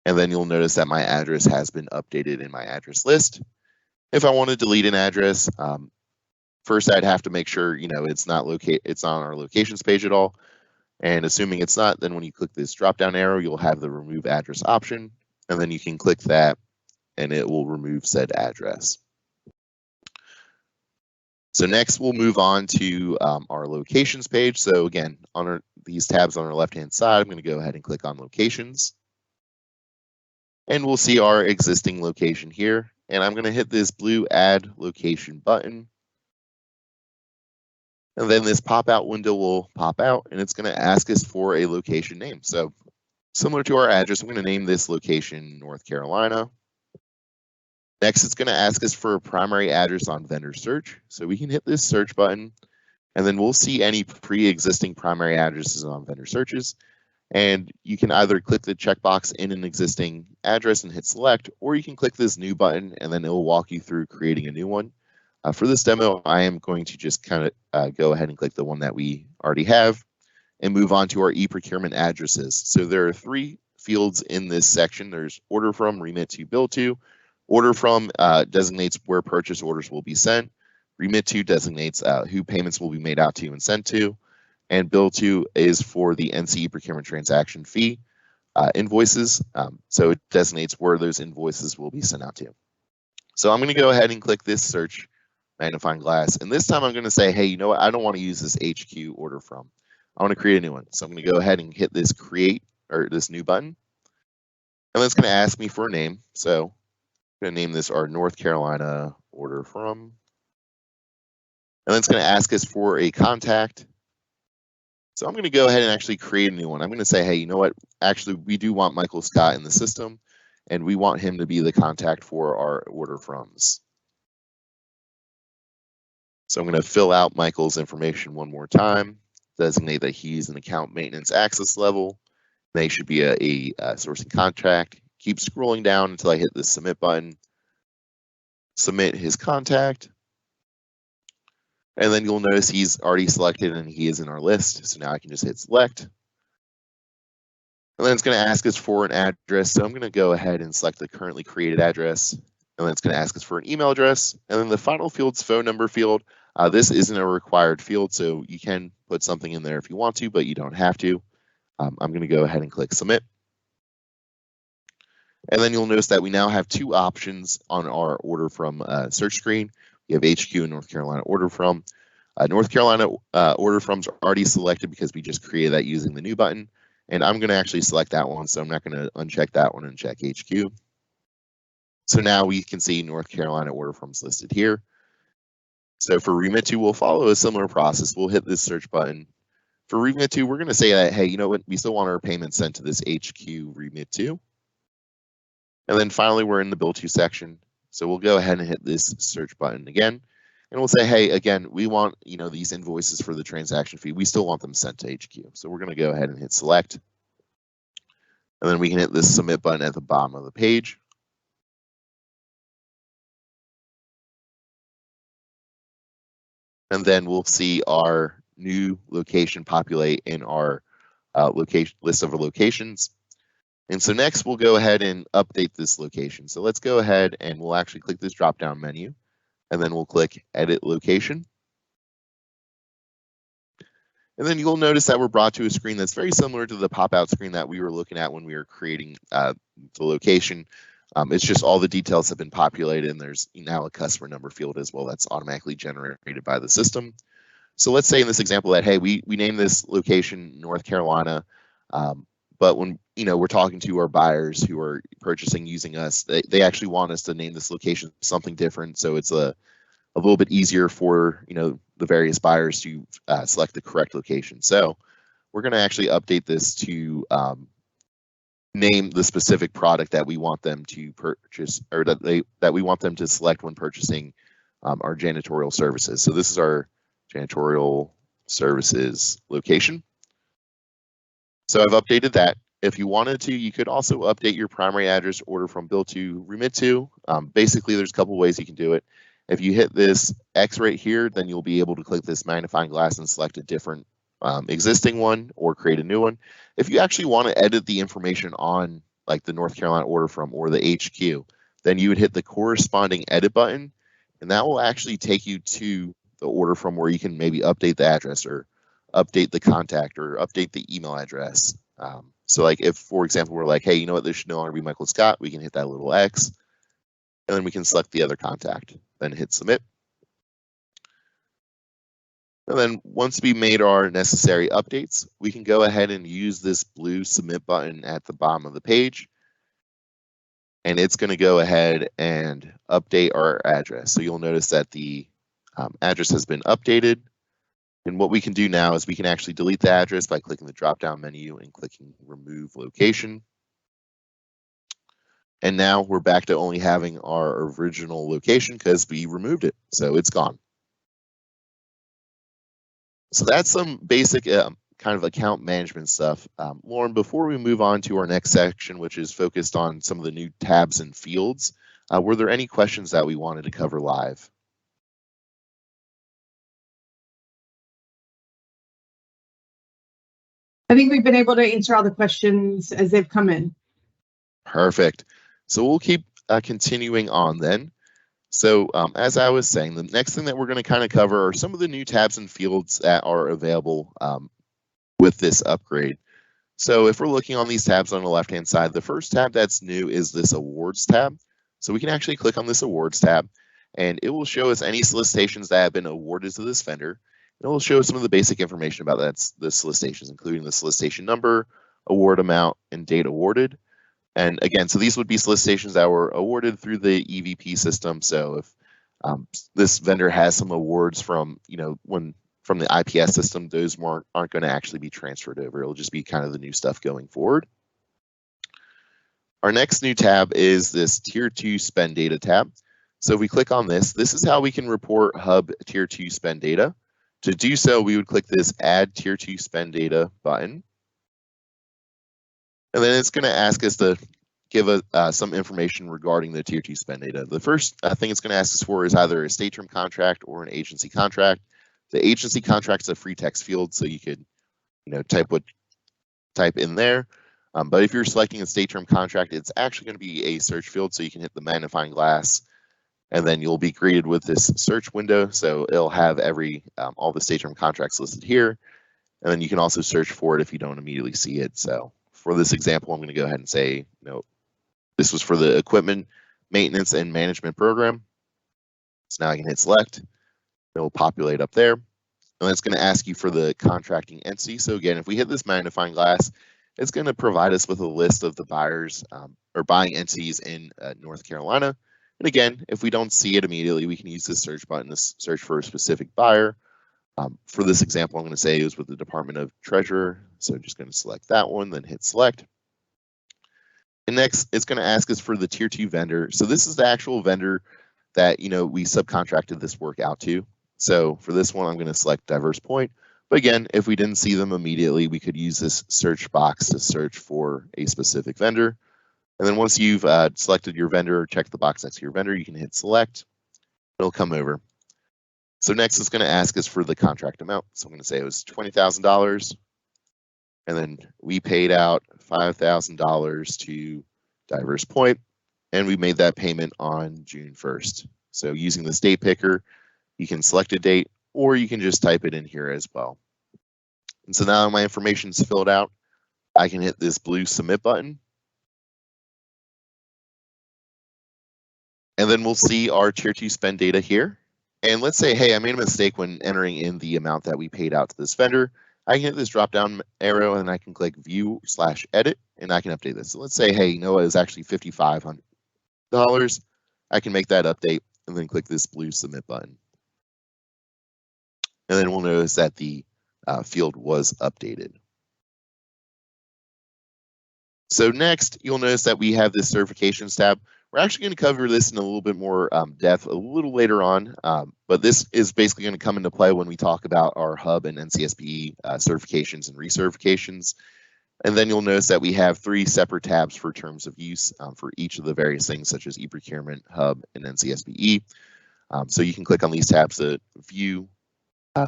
And then you'll notice that my address has been updated in my address list. If I want to delete an address, first I'd have to make sure it's not on our locations page at all. And assuming it's not, then when you click this drop-down arrow, you'll have the remove address option, and then you can click that and it will remove said address. So next we'll move on to our locations page. So again, on these tabs on our left-hand side, I'm going to go ahead and click on locations. And we'll see our existing location here. And I'm going to hit this blue add location button. And then this pop-out window will pop out, and it's going to ask us for a location name. So similar to our address, I'm going to name this location North Carolina. Next, it's going to ask us for a primary address on vendor search. So we can hit this search button, and then we'll see any pre-existing primary addresses on vendor searches. And you can either click the checkbox in an existing address and hit select, or you can click this new button, and then it will walk you through creating a new one. For this demo, I am going to just kind of go ahead and click the one that we already have and move on to our e-procurement addresses. So there are 3 fields in this section. There's order from, remit to, bill to. Order from designates where purchase orders will be sent. Remit to designates who payments will be made out to and sent to. And bill to is for the NCE procurement transaction fee invoices. So it designates where those invoices will be sent out to. So I'm going to go ahead and click this search magnifying glass. And this time I'm going to say, hey, you know what? I don't want to use this HQ order from. I want to create a new one. So I'm going to go ahead and hit this create or this new button. And then it's going to ask me for a name. So I'm going to name this our North Carolina order from. And then it's going to ask us for a contact. So I'm going to go ahead and actually create a new one. I'm going to say, hey, you know what? Actually, we do want Michael Scott in the system, and we want him to be the contact for our order froms. So I'm going to fill out Michael's information one more time, designate that he's an account maintenance access level. They should be a sourcing contract. Keep scrolling down until I hit the submit button. Submit his contact. And then you'll notice he's already selected and he is in our list. So now I can just hit select. And then it's going to ask us for an address. So I'm going to go ahead and select the currently created address. And then it's going to ask us for an email address. And then the final field's phone number field. This isn't a required field, so you can put something in there if you want to, but you don't have to. I'm going to go ahead and click submit. And then you'll notice that we now have two options on our order from search screen. We have HQ and North Carolina order from. North Carolina order from's already selected because we just created that using the new button. And I'm going to actually select that one, so I'm not going to uncheck that one and check HQ. So now we can see North Carolina order from's listed here. So for remit to, we'll follow a similar process. We'll hit this search button. For remit to, we're going to say that, hey, you know what, we still want our payment sent to this HQ remit to. And then finally, we're in the bill to section. So we'll go ahead and hit this search button again. And we'll say, hey, again, we want, you know, these invoices for the transaction fee. We still want them sent to HQ. So we're going to go ahead and hit select. And then we can hit this submit button at the bottom of the page. And then we'll see our new location populate in our location list of locations. And so next we'll go ahead and update this location. So let's go ahead and we'll actually click this drop down menu, and then we'll click edit location. And then you'll notice that we're brought to a screen that's very similar to the pop-out screen that we were looking at when we were creating the location. It's just all the details have been populated, and there's now a customer number field as well that's automatically generated by the system. So let's say in this example that, hey, we named this location North Carolina, but when we're talking to our buyers who are purchasing using us, they actually want us to name this location something different. So it's a little bit easier for the various buyers to select the correct location. So we're going to actually update this to name the specific product that we want them to purchase, or that we want them to select when purchasing our janitorial services. So this is our janitorial services location. So I've updated that. If you wanted to, you could also update your primary address order from bill to remit to. Basically, there's a couple ways you can do it. If you hit this X right here, then you'll be able to click this magnifying glass and select a different existing one or create a new one. If you actually want to edit the information on like the North Carolina order from or the HQ, then you would hit the corresponding edit button, and that will actually take you to the order from where you can maybe update the address or update the contact or update the email address. So like if, for example, we're like, hey, you know what, this should no longer be Michael Scott, we can hit that little X, and then we can select the other contact, then hit submit. And then once we made our necessary updates, we can go ahead and use this blue submit button at the bottom of the page. And it's going to go ahead and update our address. So you'll notice that the address has been updated. And what we can do now is we can actually delete the address by clicking the drop-down menu and clicking remove location. And now we're back to only having our original location because we removed it. So it's gone. So that's some basic kind of account management stuff. Lauren, before we move on to our next section, which is focused on some of the new tabs and fields, were there any questions that we wanted to cover live? I think we've been able to answer all the questions as they've come in. Perfect. So we'll keep continuing on then. So as I was saying, the next thing that we're going to kind of cover are some of the new tabs and fields that are available with this upgrade. So if we're looking on these tabs on the left-hand side, the first tab that's new is this awards tab. So we can actually click on this awards tab, and it will show us any solicitations that have been awarded to this vendor. It will show some of the basic information about the solicitations, including the solicitation number, award amount, and date awarded. And again, so these would be solicitations that were awarded through the eVP system. So if this vendor has some awards from, from the IPS system, those aren't going to actually be transferred over. It'll just be kind of the new stuff going forward. Our next new tab is this Tier 2 Spend Data tab. So if we click on this, this is how we can report Hub Tier 2 Spend Data. To do so, we would click this Add Tier 2 Spend Data button. And then it's going to ask us to give some information regarding the Tier 2 Spend Data. The first thing it's going to ask us for is either a state term contract or an agency contract. The agency contract is a free text field, so you could type in there. But if you're selecting a state term contract, it's actually going to be a search field, so you can hit the magnifying glass And then you'll be greeted with this search window. So it'll have all the state term contracts listed here. And then you can also search for it if you don't immediately see it. So for this example, I'm going to go ahead and say, this was for the equipment maintenance and management program. So now I can hit select. It will populate up there. And it's going to ask you for the contracting entity. So again, if we hit this magnifying glass, it's going to provide us with a list of the buyers or buying entities in North Carolina. And again, if we don't see it immediately, we can use this search button to search for a specific buyer. For this example, I'm going to say it was with the Department of Treasurer. So just going to select that one, then hit select. And next, it's going to ask us for the tier 2 vendor. So this is the actual vendor that we subcontracted this work out to. So for this one, I'm going to select diverse point. But again, if we didn't see them immediately, we could use this search box to search for a specific vendor. And then once you've selected your vendor or checked the box next to your vendor, you can hit select. It'll come over. So next, it's going to ask us for the contract amount. So I'm going to say it was $20,000. And then we paid out $5,000 to Diverse Point, and we made that payment on June 1st. So using this date picker, you can select a date, or you can just type it in here as well. And so now my information is filled out. I can hit this blue submit button. And then we'll see our tier 2 spend data here. And let's say, hey, I made a mistake when entering in the amount that we paid out to this vendor. I can hit this drop down arrow and I can click view/edit and I can update this. So let's say, hey, it was actually $5,500. I can make that update and then click this blue submit button. And then we'll notice that the field was updated. So next, you'll notice that we have this certifications tab. We're actually going to cover this in a little bit more depth a little later on, but this is basically going to come into play when we talk about our Hub and NCSPE certifications and recertifications. And then you'll notice that we have 3 separate tabs for terms of use for each of the various things such as eProcurement, Hub, and NCSPE. So you can click on these tabs to view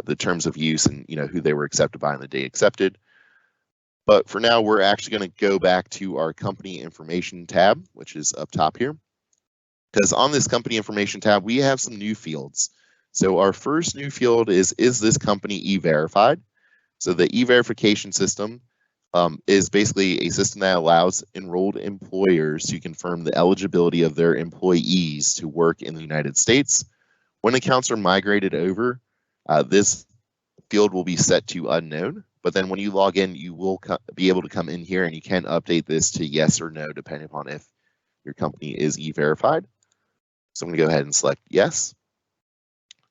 the terms of use and who they were accepted by and the date accepted. But for now, we're actually going to go back to our company information tab, which is up top here. Because on this company information tab, we have some new fields. So our first new field is this company e-verified? So the e-verification system is basically a system that allows enrolled employers to confirm the eligibility of their employees to work in the United States. When accounts are migrated over, this field will be set to unknown. But then when you log in, you will be able to come in here and you can update this to yes or no, depending upon if your company is e-verified. So I'm going to go ahead and select yes.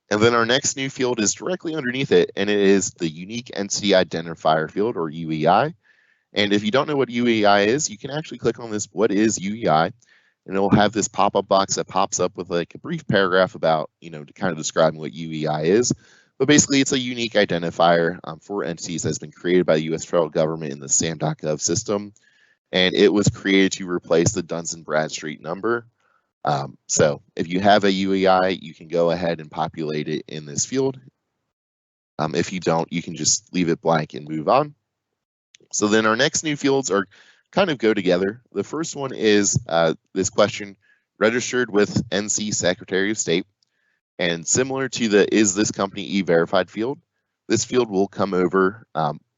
And then our next new field is directly underneath it, and it is the Unique Entity Identifier field, or UEI. And if you don't know what UEI is, you can actually click on this, what is UEI? And it will have this pop-up box that pops up with like a brief paragraph about, kind of describing what UEI is. But basically, it's a unique identifier for entities that's been created by the U.S. federal government in the SAM.gov system. And it was created to replace the Duns and Bradstreet number. So if you have a UEI, you can go ahead and populate it in this field. If you don't, you can just leave it blank and move on. So then our next new fields are kind of go together. The first one is this question, registered with NC Secretary of State. And similar to the is this company e-verified field, this field will come over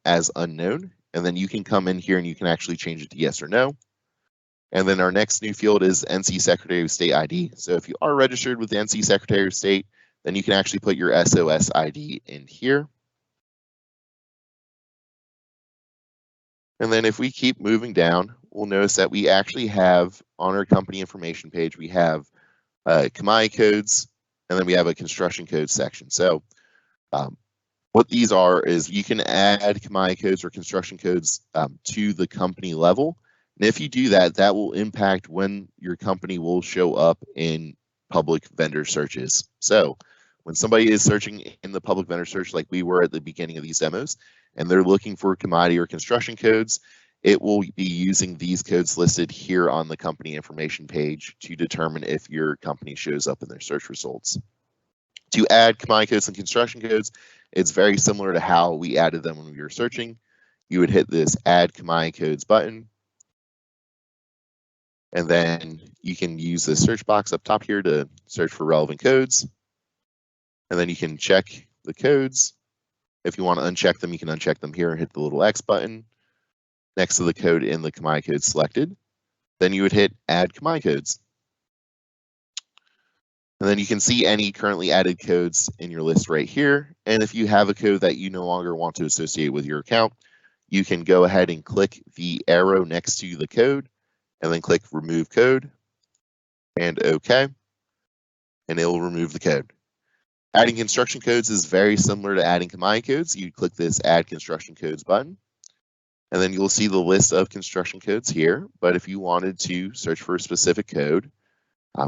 as unknown. And then you can come in here and you can actually change it to yes or no. And then our next new field is NC Secretary of State ID. So if you are registered with the NC Secretary of State, then you can actually put your SOS ID in here. And then if we keep moving down, we'll notice that we actually have on our company information page, we have commodity codes, and then we have a construction code section. So what these are is you can add commodity codes or construction codes to the company level. And if you do that, that will impact when your company will show up in public vendor searches. So when somebody is searching in the public vendor search like we were at the beginning of these demos, and they're looking for commodity or construction codes, it will be using these codes listed here on the company information page to determine if your company shows up in their search results. To add commodity codes and construction codes, it's very similar to how we added them when we were searching. You would hit this add commodity codes button. And then you can use the search box up top here to search for relevant codes. And then you can check the codes. If you want to uncheck them, you can uncheck them here and hit the little X button next to the code in the KMI code selected. Then you would hit Add KMI codes. And then you can see any currently added codes in your list right here. And if you have a code that you no longer want to associate with your account, you can go ahead and click the arrow next to the code and then click Remove Code and OK, and it will remove the code. Adding construction codes is very similar to adding KMI codes. You click this Add Construction Codes button, and then you'll see the list of construction codes here. But if you wanted to search for a specific code,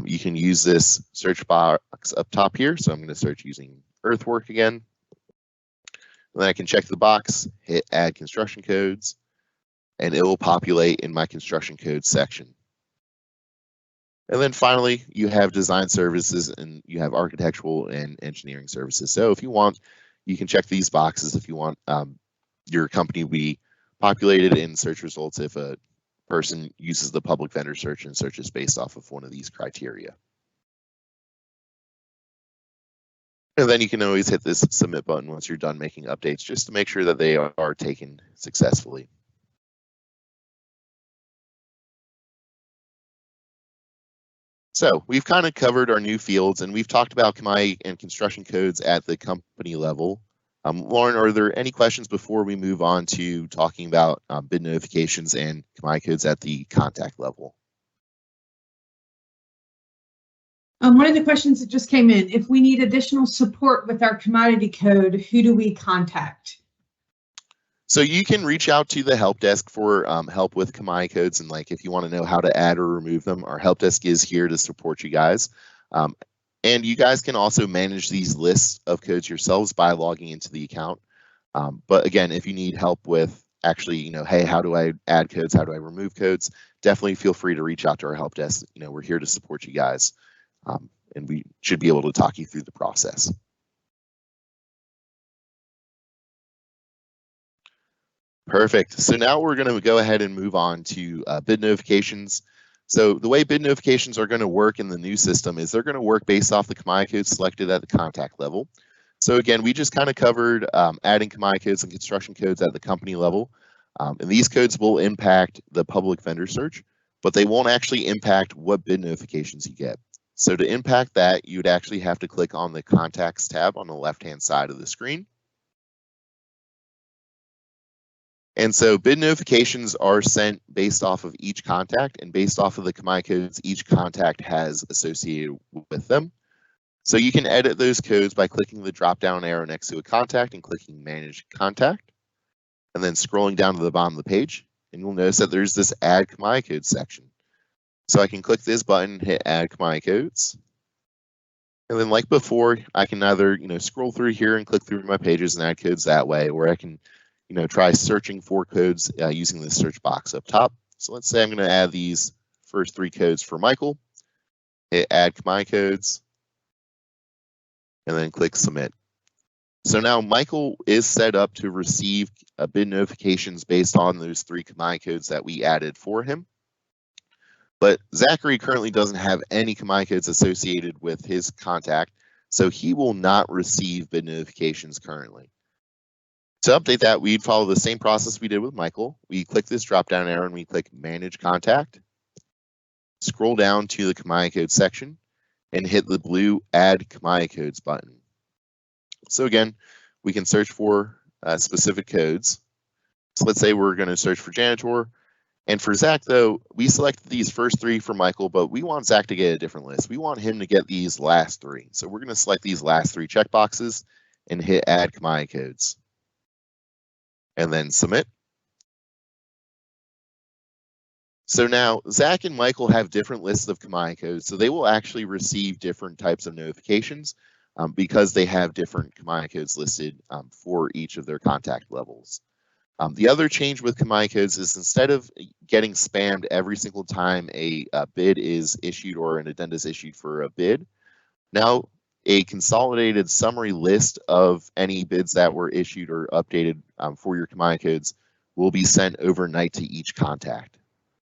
you can use this search box up top here. So I'm going to search using earthwork again. And then I can check the box, hit Add Construction Codes, and it will populate in my construction code section. And then finally, you have design services and you have architectural and engineering services. So if you want, you can check these boxes if you want your company to be populated in search results if a person uses the public vendor search and searches based off of one of these criteria. And then you can always hit this submit button once you're done making updates just to make sure that they are taken successfully. So we've kind of covered our new fields and we've talked about KMI and construction codes at the company level. Lauren, are there any questions before we move on to talking about bid notifications and KMI codes at the contact level? One of the questions that just came in, if we need additional support with our commodity code, who do we contact? So you can reach out to the help desk for help with KMI codes, and like if you want to know how to add or remove them, our help desk is here to support you guys. And you guys can also manage these lists of codes yourselves by logging into the account. But again, if you need help with actually, hey, how do I add codes? How do I remove codes? Definitely feel free to reach out to our help desk. We're here to support you guys, and we should be able to talk you through the process. Perfect. So now we're going to go ahead and move on to bid notifications. So the way bid notifications are going to work in the new system is they're going to work based off the KMI code selected at the contact level. So again, we just kind of covered adding KMI codes and construction codes at the company level. And these codes will impact the public vendor search, but they won't actually impact what bid notifications you get. So to impact that, you'd actually have to click on the Contacts tab on the left-hand side of the screen. And so bid notifications are sent based off of each contact and based off of the KMI codes each contact has associated with them. So you can edit those codes by clicking the drop-down arrow next to a contact and clicking Manage Contact, and then scrolling down to the bottom of the page, and you'll notice that there's this Add KMI Codes section. So I can click this button, hit Add KMI Codes, and then like before, I can either scroll through here and click through my pages and add codes that way, or I can try searching for codes using the search box up top. So let's say I'm going to add these first 3 codes for Michael, hit Add KMI Codes, and then click Submit. So now Michael is set up to receive bid notifications based on those 3 KMI codes that we added for him. But Zachary currently doesn't have any KMI codes associated with his contact, so he will not receive bid notifications currently. To update that, we'd follow the same process we did with Michael. We click this drop-down arrow and we click Manage Contact, scroll down to the KMI code section, and hit the blue Add KMI Codes button. So again, we can search for specific codes. So let's say we're going to search for janitor. And for Zach, though, we selected these first 3 for Michael, but we want Zach to get a different list. We want him to get these last 3. So we're going to select these last 3 checkboxes and hit Add KMI Codes, and then Submit. So now Zach and Michael have different lists of KMI codes, so they will actually receive different types of notifications because they have different KMI codes listed for each of their contact levels. The other change with KMI codes is instead of getting spammed every single time a bid is issued or an addenda is issued for a bid, now a consolidated summary list of any bids that were issued or updated for your KMI codes will be sent overnight to each contact.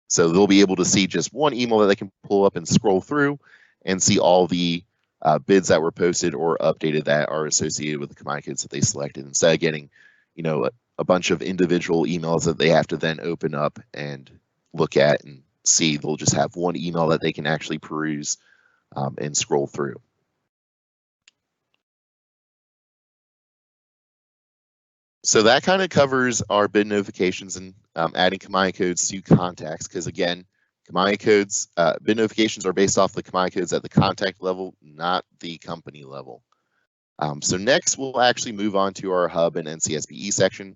So they'll be able to see just one email that they can pull up and scroll through and see all the bids that were posted or updated that are associated with the combined codes that they selected, instead of getting, a bunch of individual emails that they have to then open up and look at and see. They'll just have one email that they can actually peruse and scroll through. So that kind of covers our bid notifications and adding combined codes to contacts, because again, combined codes, bid notifications are based off the combined codes at the contact level, not the company level. So next, we'll actually move on to our hub and NCSBE section.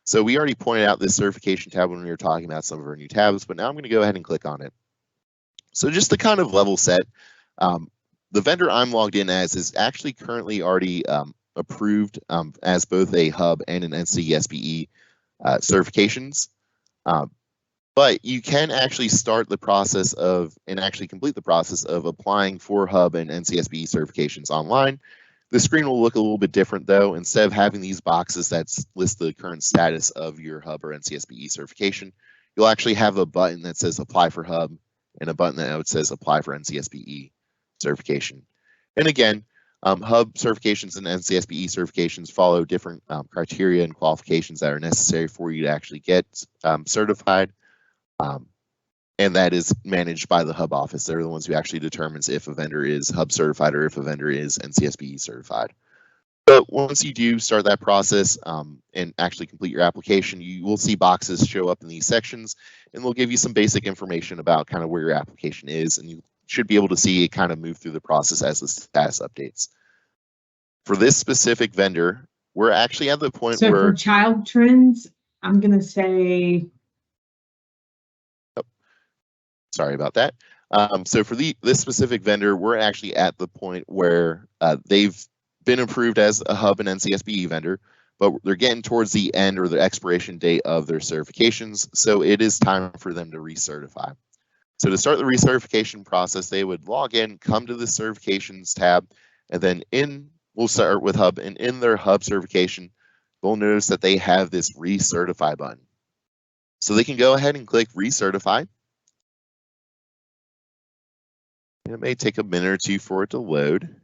So we already pointed out this certification tab when we were talking about some of our new tabs, but now I'm going to go ahead and click on it. So just to kind of level set, the vendor I'm logged in as is actually currently already approved as both a hub and an NCSBE certifications. But you can actually start the process of and actually complete the process of applying for hub and NCSBE certifications online. The screen will look a little bit different though. Instead of having these boxes that list the current status of your hub or NCSBE certification, you'll actually have a button that says apply for hub and a button that says apply for NCSBE certification. And again, hub certifications and NCSBE certifications follow different criteria and qualifications that are necessary for you to actually get certified. And that is managed by the hub office. They're the ones who actually determines if a vendor is hub certified or if a vendor is NCSBE certified. But once you do start that process and actually complete your application, you will see boxes show up in these sections, and they'll give you some basic information about kind of where your application is, and you should be able to see it kind of move through the process as the status updates. For this specific vendor, we're actually at the point where for child trends, I'm going to say. Sorry about that. So for this specific vendor, we're actually at the point where they've been approved as a hub and NCSBE vendor, but they're getting towards the end or the expiration date of their certifications. So it is time for them to recertify. So to start the recertification process, they would log in, come to the certifications tab, and then we'll start with hub, and in their hub certification, we'll notice that they have this recertify button. So they can go ahead and click recertify. It may take a minute or two for it to load.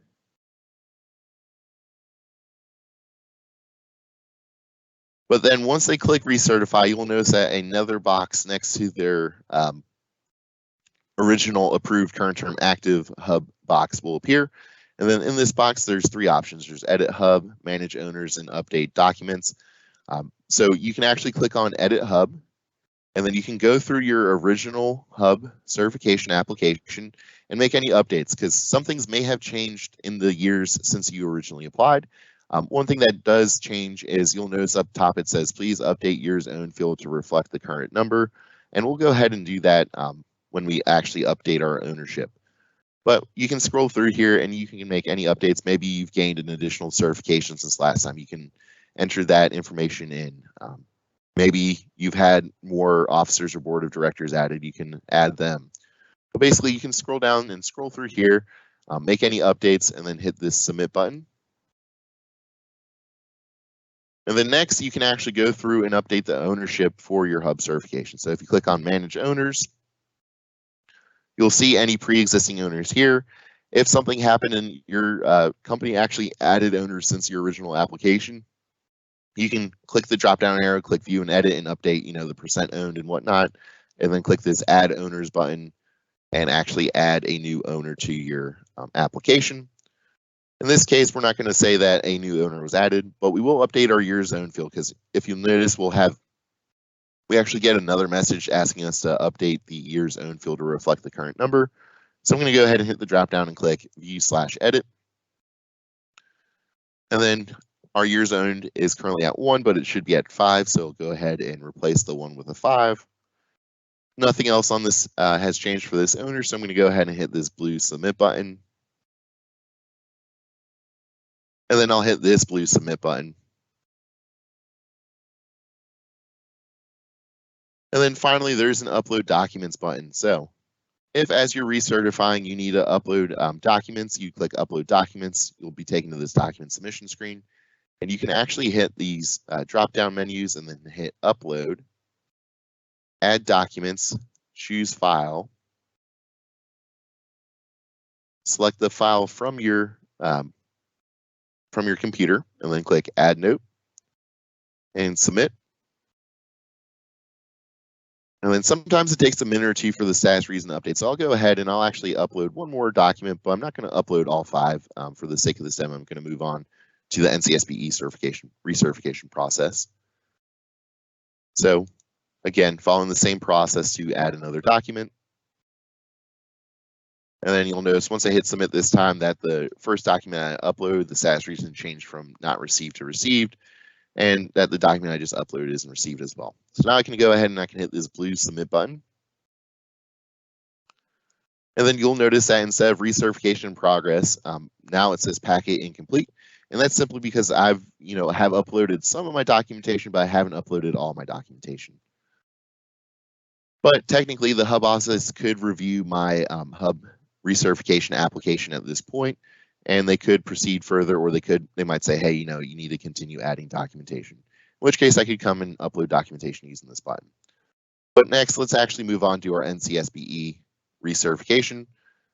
But then once they click recertify, you will notice that another box next to their original approved current term active hub box will appear. And then in this box, there's three options. There's edit hub, manage owners, and update documents. So you can actually click on edit hub, and then you can go through your original hub certification application and make any updates, because some things may have changed in the years since you originally applied. One thing that does change is you'll notice up top it says, please update year's own field to reflect the current number. And we'll go ahead and do that when we actually update our ownership. But you can scroll through here and you can make any updates. Maybe you've gained an additional certification since last time. You can enter that information in. Maybe you've had more officers or board of directors added. You can add them. But basically, you can scroll down and scroll through here, make any updates, and then hit this submit button. And then next, you can actually go through and update the ownership for your hub certification. So if you click on manage owners, you'll see any pre-existing owners here. If something happened and your company actually added owners since your original application, you can click the drop-down arrow, click view and edit and update, the percent owned and whatnot, and then click this add owners button and actually add a new owner to your application. In this case, we're not going to say that a new owner was added, but we will update our year's own field, because if you notice, we actually get another message asking us to update the year's own field to reflect the current number. So I'm going to go ahead and hit the drop down and click view/edit. And then our years owned is currently at 1, but it should be at 5. So we'll go ahead and replace the 1 with a 5. Nothing else on this has changed for this owner. So I'm going to go ahead and hit this blue submit button. And then I'll hit this blue submit button. And then finally, there's an upload documents button. So if as you're recertifying, you need to upload documents, you click upload documents, you'll be taken to this document submission screen. And you can actually hit these drop-down menus and then hit upload, add documents, choose File, select the file from your computer, and then click Add Note and Submit. And then sometimes it takes a minute or two for the status reason to update. So I'll go ahead and I'll actually upload one more document, but I'm not going to upload all 5 for the sake of this demo. I'm going to move on to the NCSBE recertification process. So again, following the same process to add another document. And then you'll notice once I hit submit this time that the first document I uploaded, the status reason changed from not received to received, and that the document I just uploaded isn't received as well. So now I can go ahead and I can hit this blue submit button. And then you'll notice that instead of recertification in progress, now it says packet incomplete. And that's simply because I've, have uploaded some of my documentation, but I haven't uploaded all my documentation. But technically the hub office could review my hub recertification application at this point, and they could proceed further, or they might say, hey, you need to continue adding documentation, in which case I could come and upload documentation using this button. But next, let's actually move on to our NCSBE recertification.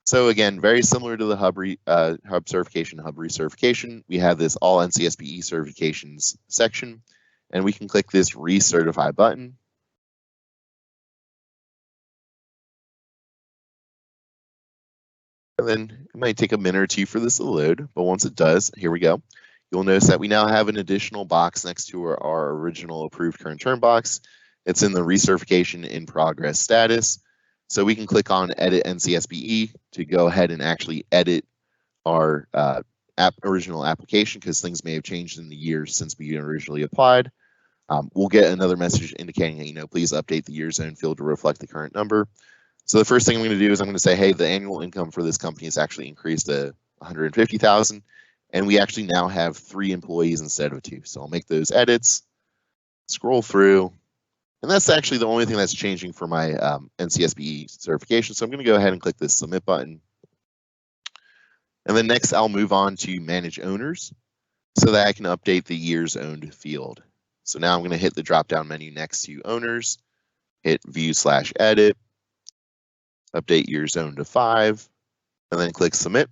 So again, very similar to the hub certification, hub recertification, we have this all NCSBE certifications section, and we can click this recertify button. And then it might take a minute or two for this to load, but once it does, here we go. You'll notice that we now have an additional box next to our original approved current term box. It's in the recertification in progress status. So we can click on edit NCSBE to go ahead and actually edit our original application, because things may have changed in the years since we originally applied. We'll get another message indicating that, please update the year zone field to reflect the current number. So the first thing I'm going to do is I'm going to say, hey, the annual income for this company has actually increased to $150,000, and we actually now have 3 employees instead of 2. So I'll make those edits, scroll through, and that's actually the only thing that's changing for my NCSBE certification. So I'm going to go ahead and click this submit button. And then next I'll move on to manage owners so that I can update the years owned field. So now I'm going to hit the drop down menu next to owners, hit view/edit, update year zone to 5, and then click submit.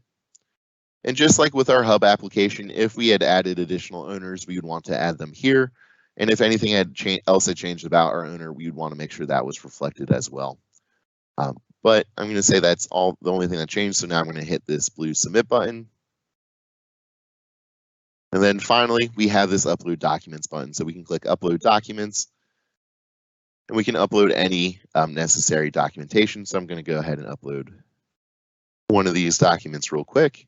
And just like with our hub application, if we had added additional owners, we would want to add them here. And if anything else had changed about our owner, we would want to make sure that was reflected as well. But I'm going to say that's the only thing that changed. So now I'm going to hit this blue submit button. And then finally, we have this upload documents button. So we can click upload documents, and we can upload any necessary documentation. So I'm going to go ahead and upload one of these documents real quick.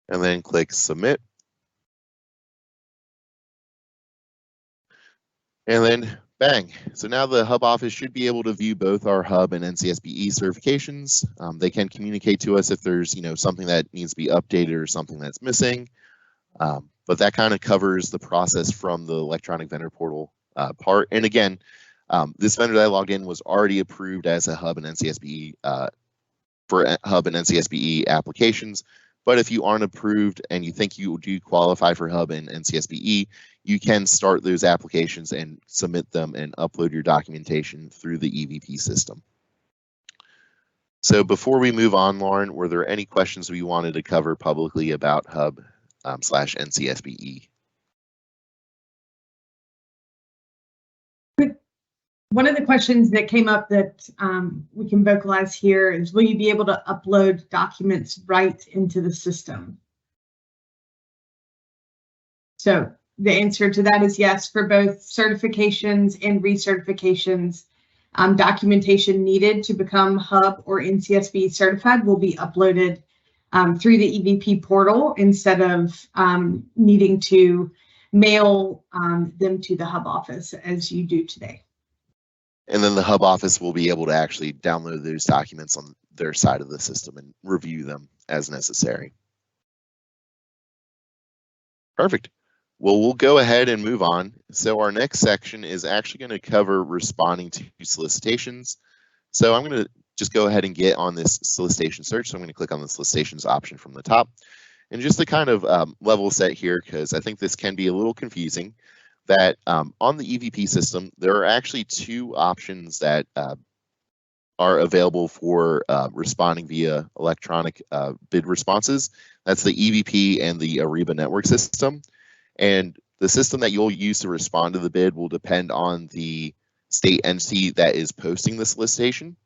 And then click submit. And then bang. So now the hub office should be able to view both our hub and NCSBE certifications. They can communicate to us if there's something that needs to be updated or something that's missing. But that kind of covers the process from the electronic vendor portal part. And again, this vendor that I logged in was already approved as a hub and NCSBE for hub and NCSBE applications. But if you aren't approved and you think you do qualify for hub and NCSBE, you can start those applications and submit them and upload your documentation through the eVP system. So before we move on, Lauren, were there any questions we wanted to cover publicly about hub /NCSBE? One of the questions that came up that we can vocalize here is, will you be able to upload documents right into the system? So the answer to that is yes. For both certifications and recertifications, documentation needed to become hub or NCSBE certified will be uploaded through the eVP portal instead of needing to mail them to the hub office as you do today. And then the hub office will be able to actually download those documents on their side of the system and review them as necessary. Perfect. Well, we'll go ahead and move on. So our next section is actually going to cover responding to solicitations. So I'm going to just go ahead and get on this solicitation search. So I'm going to click on the solicitations option from the top. And just to kind of level set here, because I think this can be a little confusing, that on the eVP system, there are actually two options that are available for responding via electronic bid responses. That's the eVP and the Ariba network system. And the system that you'll use to respond to the bid will depend on the state entity that is posting the solicitation.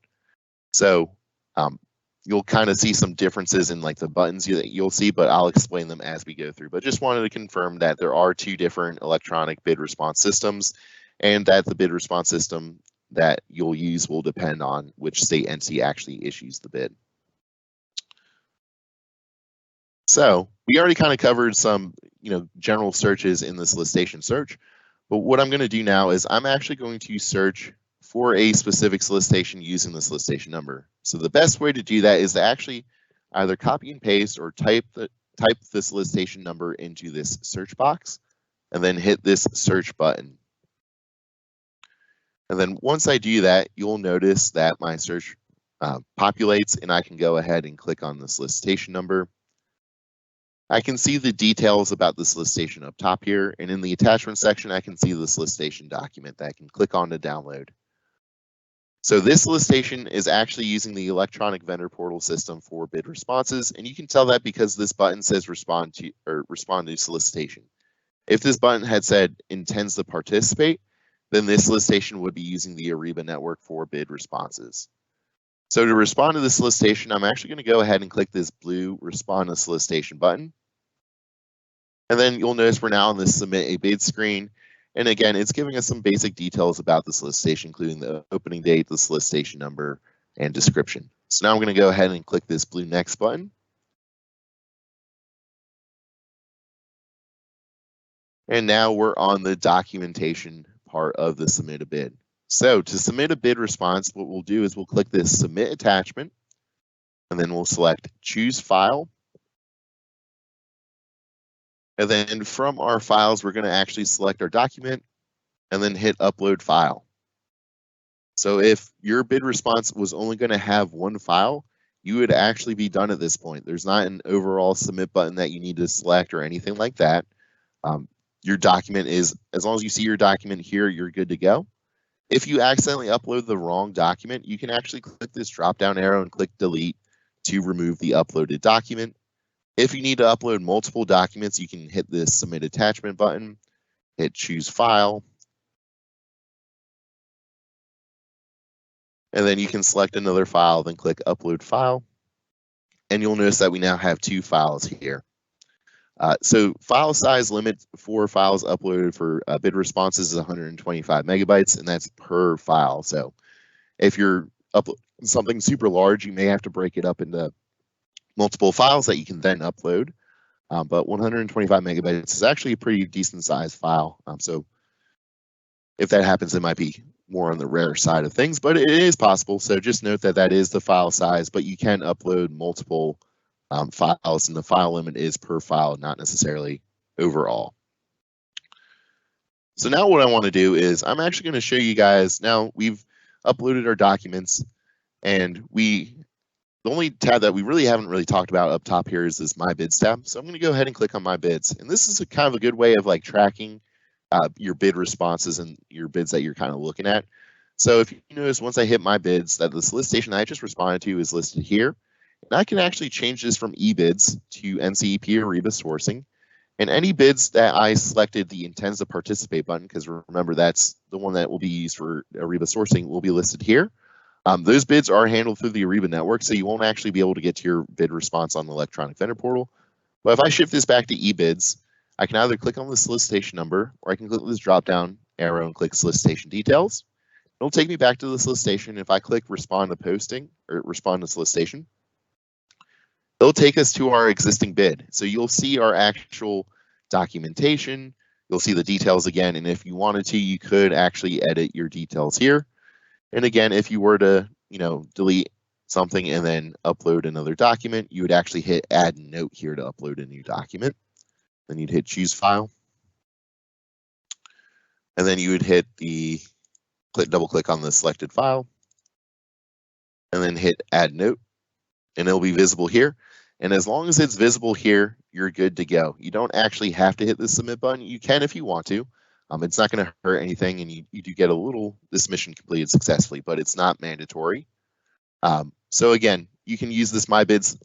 So you'll kind of see some differences in like the buttons that you'll see, but I'll explain them as we go through. But just wanted to confirm that there are two different electronic bid response systems, and that the bid response system that you'll use will depend on which state entity actually issues the bid. So we already kind of covered some, general searches in the solicitation search, but what I'm going to do now is I'm actually going to search for a specific solicitation using the solicitation number. So the best way to do that is to actually either copy and paste or type the solicitation number into this search box and then hit this search button. And then once I do that, you'll notice that my search populates, and I can go ahead and click on the solicitation number. I can see the details about the solicitation up top here, and in the attachment section, I can see the solicitation document that I can click on to download. So this solicitation is actually using the electronic vendor portal system for bid responses, and you can tell that because this button says respond to solicitation. If this button had said intends to participate, then this solicitation would be using the Ariba network for bid responses. So to respond to the solicitation, I'm actually going to go ahead and click this blue respond to solicitation button. And then you'll notice we're now on this submit a bid screen. And again, it's giving us some basic details about the solicitation, including the opening date, the solicitation number, and description. So now I'm going to go ahead and click this blue next button. And now we're on the documentation part of the submit a bid. So to submit a bid response, what we'll do is we'll click this submit attachment, and then we'll select choose file. And then from our files, we're going to actually select our document and then hit upload file. So if your bid response was only going to have one file, you would actually be done at this point. There's not an overall submit button that you need to select or anything like that. Your document is, as long as you see your document here, you're good to go. If you accidentally upload the wrong document, you can actually click this drop down arrow and click delete to remove the uploaded document. If you need to upload multiple documents, you can hit this submit attachment button, hit choose file, and then you can select another file, then click upload file. And you'll notice that we now have two files here. So file size limit for files uploaded for bid responses is 125 megabytes, and that's per file. So if you're uploading something super large, you may have to break it up into multiple files that you can then upload. But 125 megabytes is actually a pretty decent sized file. So if that happens, it might be more on the rare side of things, but it is possible. So just note that that is the file size, but you can upload multiple files, and the file limit is per file, not necessarily overall. So now what I want to do is I'm actually going to show you guys, now we've uploaded our documents, and the only tab that we really haven't really talked about up top here is this My Bids tab. So I'm going to go ahead and click on My Bids. And this is kind of a good way of like tracking your bid responses and your bids that you're kind of looking at. So if you notice, once I hit My Bids, that the solicitation I just responded to is listed here. And I can actually change this from eBids to NCEP Ariba sourcing. And any bids that I selected the intends to participate button, because remember, that's the one that will be used for Ariba sourcing, will be listed here. Those bids are handled through the Ariba network, so you won't actually be able to get to your bid response on the electronic vendor portal. But if I shift this back to eBids, I can either click on the solicitation number, or I can click this drop-down arrow and click solicitation details. It'll take me back to the solicitation. If I click respond to posting or respond to solicitation, it'll take us to our existing bid. So you'll see our actual documentation. You'll see the details again. And if you wanted to, you could actually edit your details here. And again, if you were to, delete something and then upload another document, you would actually hit add note here to upload a new document. Then you'd hit choose file. And then you would hit double click on the selected file. And then hit add note. And it'll be visible here. And as long as it's visible here, you're good to go. You don't actually have to hit the submit button. You can if you want to. It's not going to hurt anything, and you do get a little this mission completed successfully, but it's not mandatory. So again, you can use this My Bids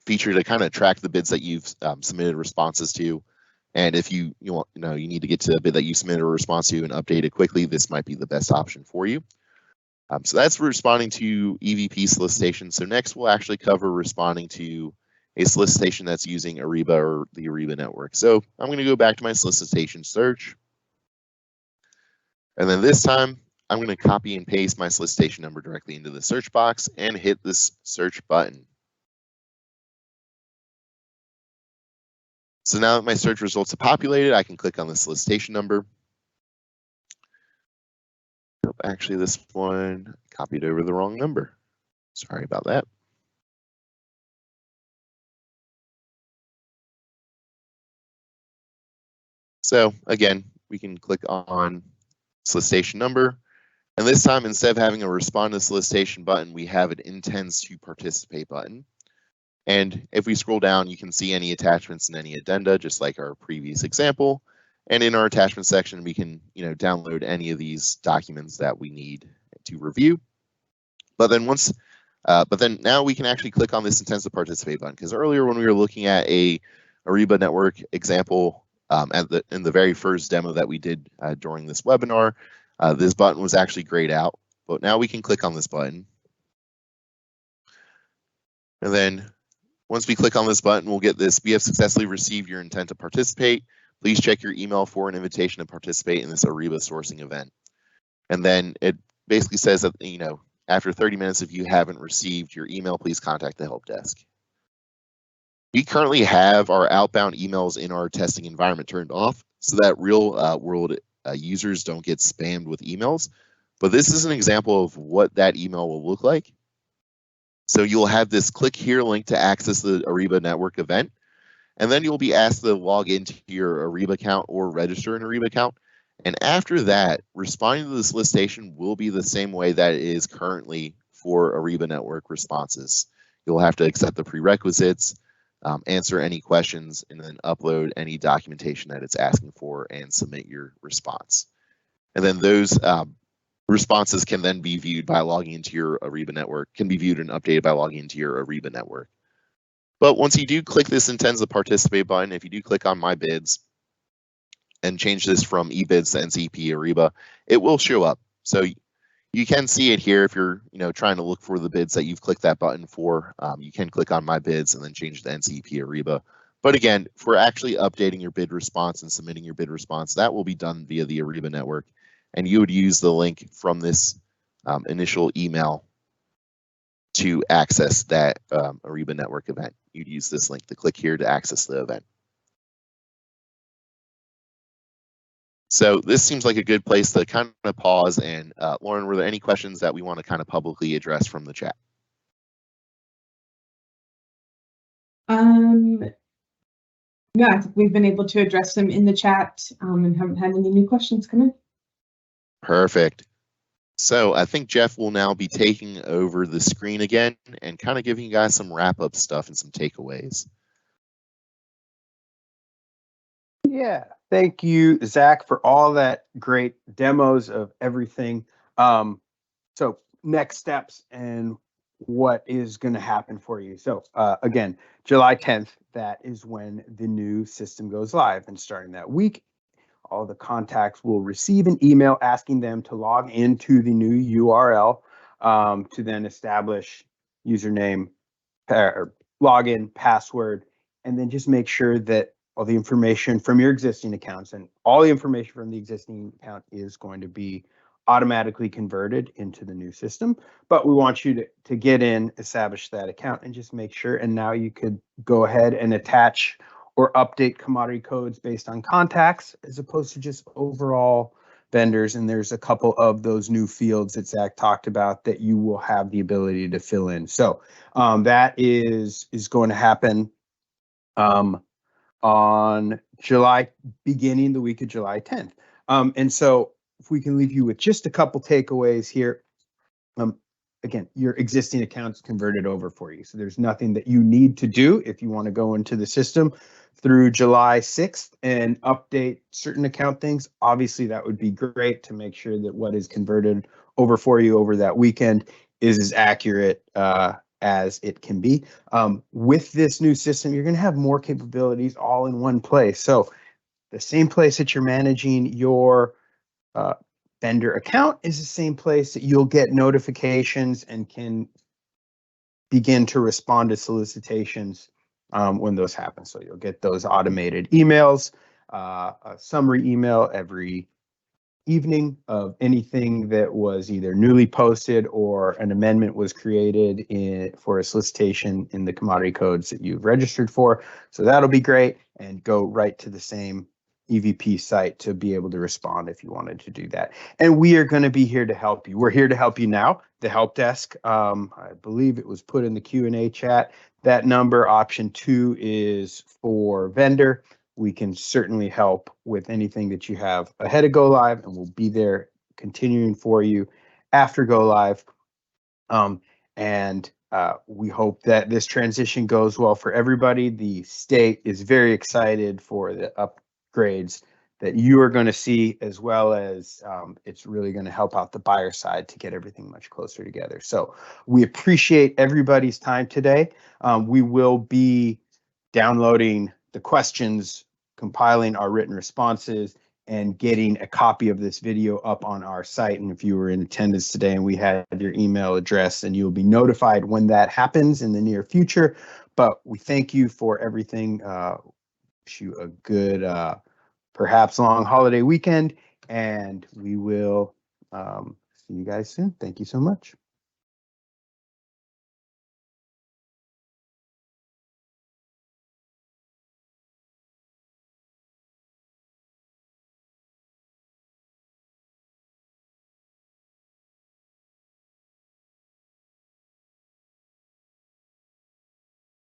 feature to kind of track the bids that you've submitted responses to. And if you need to get to a bid that you submitted a response to and update it quickly, this might be the best option for you. So that's responding to eVP solicitation. So next we'll actually cover responding to a solicitation that's using Ariba or the Ariba network. So I'm going to go back to my solicitation search. And then this time I'm going to copy and paste my solicitation number directly into the search box and hit this search button. So now that my search results have populated, I can click on the solicitation number. Nope, actually this one copied over the wrong number. Sorry about that. So again, we can click on solicitation number. And this time, instead of having a respond to solicitation button, we have an intends to participate button. And if we scroll down, you can see any attachments and any addenda, just like our previous example. And in our attachment section, we can download any of these documents that we need to review. But then now we can actually click on this intends to participate button, because earlier when we were looking at a Ariba network example in the very first demo that we did during this webinar, this button was actually grayed out. But now we can click on this button. And then once we click on this button, we'll get this: we have successfully received your intent to participate. Please check your email for an invitation to participate in this Ariba sourcing event. And then it basically says that, after 30 minutes, if you haven't received your email, please contact the help desk. We currently have our outbound emails in our testing environment turned off so that real world users don't get spammed with emails. But this is an example of what that email will look like. So you'll have this click here link to access the Ariba network event. And then you'll be asked to log into your Ariba account or register an Ariba account. And after that, responding to the solicitation will be the same way that it is currently for Ariba network responses. You'll have to accept the prerequisites, answer any questions, and then upload any documentation that it's asking for and submit your response. And then those responses can then be viewed by logging into your Ariba network, can be viewed and updated by logging into your Ariba network. But once you do click this intends to participate button, if you do click on My Bids and change this from eBids to NCP Ariba, it will show up. So you can see it here if you're trying to look for the bids that you've clicked that button for. You can click on My Bids and then change to NCP Ariba. But again, for actually updating your bid response and submitting your bid response, that will be done via the Ariba network. And you would use the link from this initial email to access that Ariba network event. You'd use this link to click here to access the event. So this seems like a good place to kind of pause. And Lauren, were there any questions that we want to kind of publicly address from the chat? Yeah, I think we've been able to address them in the chat and haven't had any new questions come in. Perfect. So I think Jeff will now be taking over the screen again and kind of giving you guys some wrap-up stuff and some takeaways. Yeah, thank you, Zach, for all that great demos of everything. So next steps and what is going to happen for you. So again, July 10th, that is when the new system goes live. And starting that week, all the contacts will receive an email asking them to log into the new URL to then establish username, or login, password, and then just make sure that all the information from your existing accounts and all the information from the existing account is going to be automatically converted into the new system. But we want you to get in, establish that account, and just make sure. And now you could go ahead and attach or update commodity codes based on contacts as opposed to just overall vendors. And there's a couple of those new fields that Zach talked about that you will have the ability to fill in. So that is going to happen on beginning the week of July 10th. And so if we can leave you with just a couple takeaways here. again, your existing account's converted over for you. So there's nothing that you need to do if you want to go into the system through July 6th and update certain account things. Obviously, that would be great to make sure that what is converted over for you over that weekend is as accurate as it can be. With this new system, you're going to have more capabilities all in one place. So the same place that you're managing your vendor account is the same place that you'll get notifications and can begin to respond to solicitations when those happen. So you'll get those automated emails, a summary email every evening of anything that was either newly posted or an amendment was created for a solicitation in the commodity codes that you've registered for. So that'll be great, and go right to the same eVP site to be able to respond if you wanted to do that. And we are going to be here to help you. We're here to help you now. The help desk, I believe it was put in the Q&A chat. That number, option 2, is for vendor. We can certainly help with anything that you have ahead of go live, and we'll be there continuing for you after go live. We hope that this transition goes well for everybody. The state is very excited for the upgrades that you are going to see, as well as it's really going to help out the buyer side to get everything much closer together. So we appreciate everybody's time today. We will be downloading the questions, compiling our written responses, and getting a copy of this video up on our site. And if you were in attendance today and we had your email address, then you'll be notified when that happens in the near future. But we thank you for everything. Wish you a good, perhaps long holiday weekend, and we will see you guys soon. Thank you so much.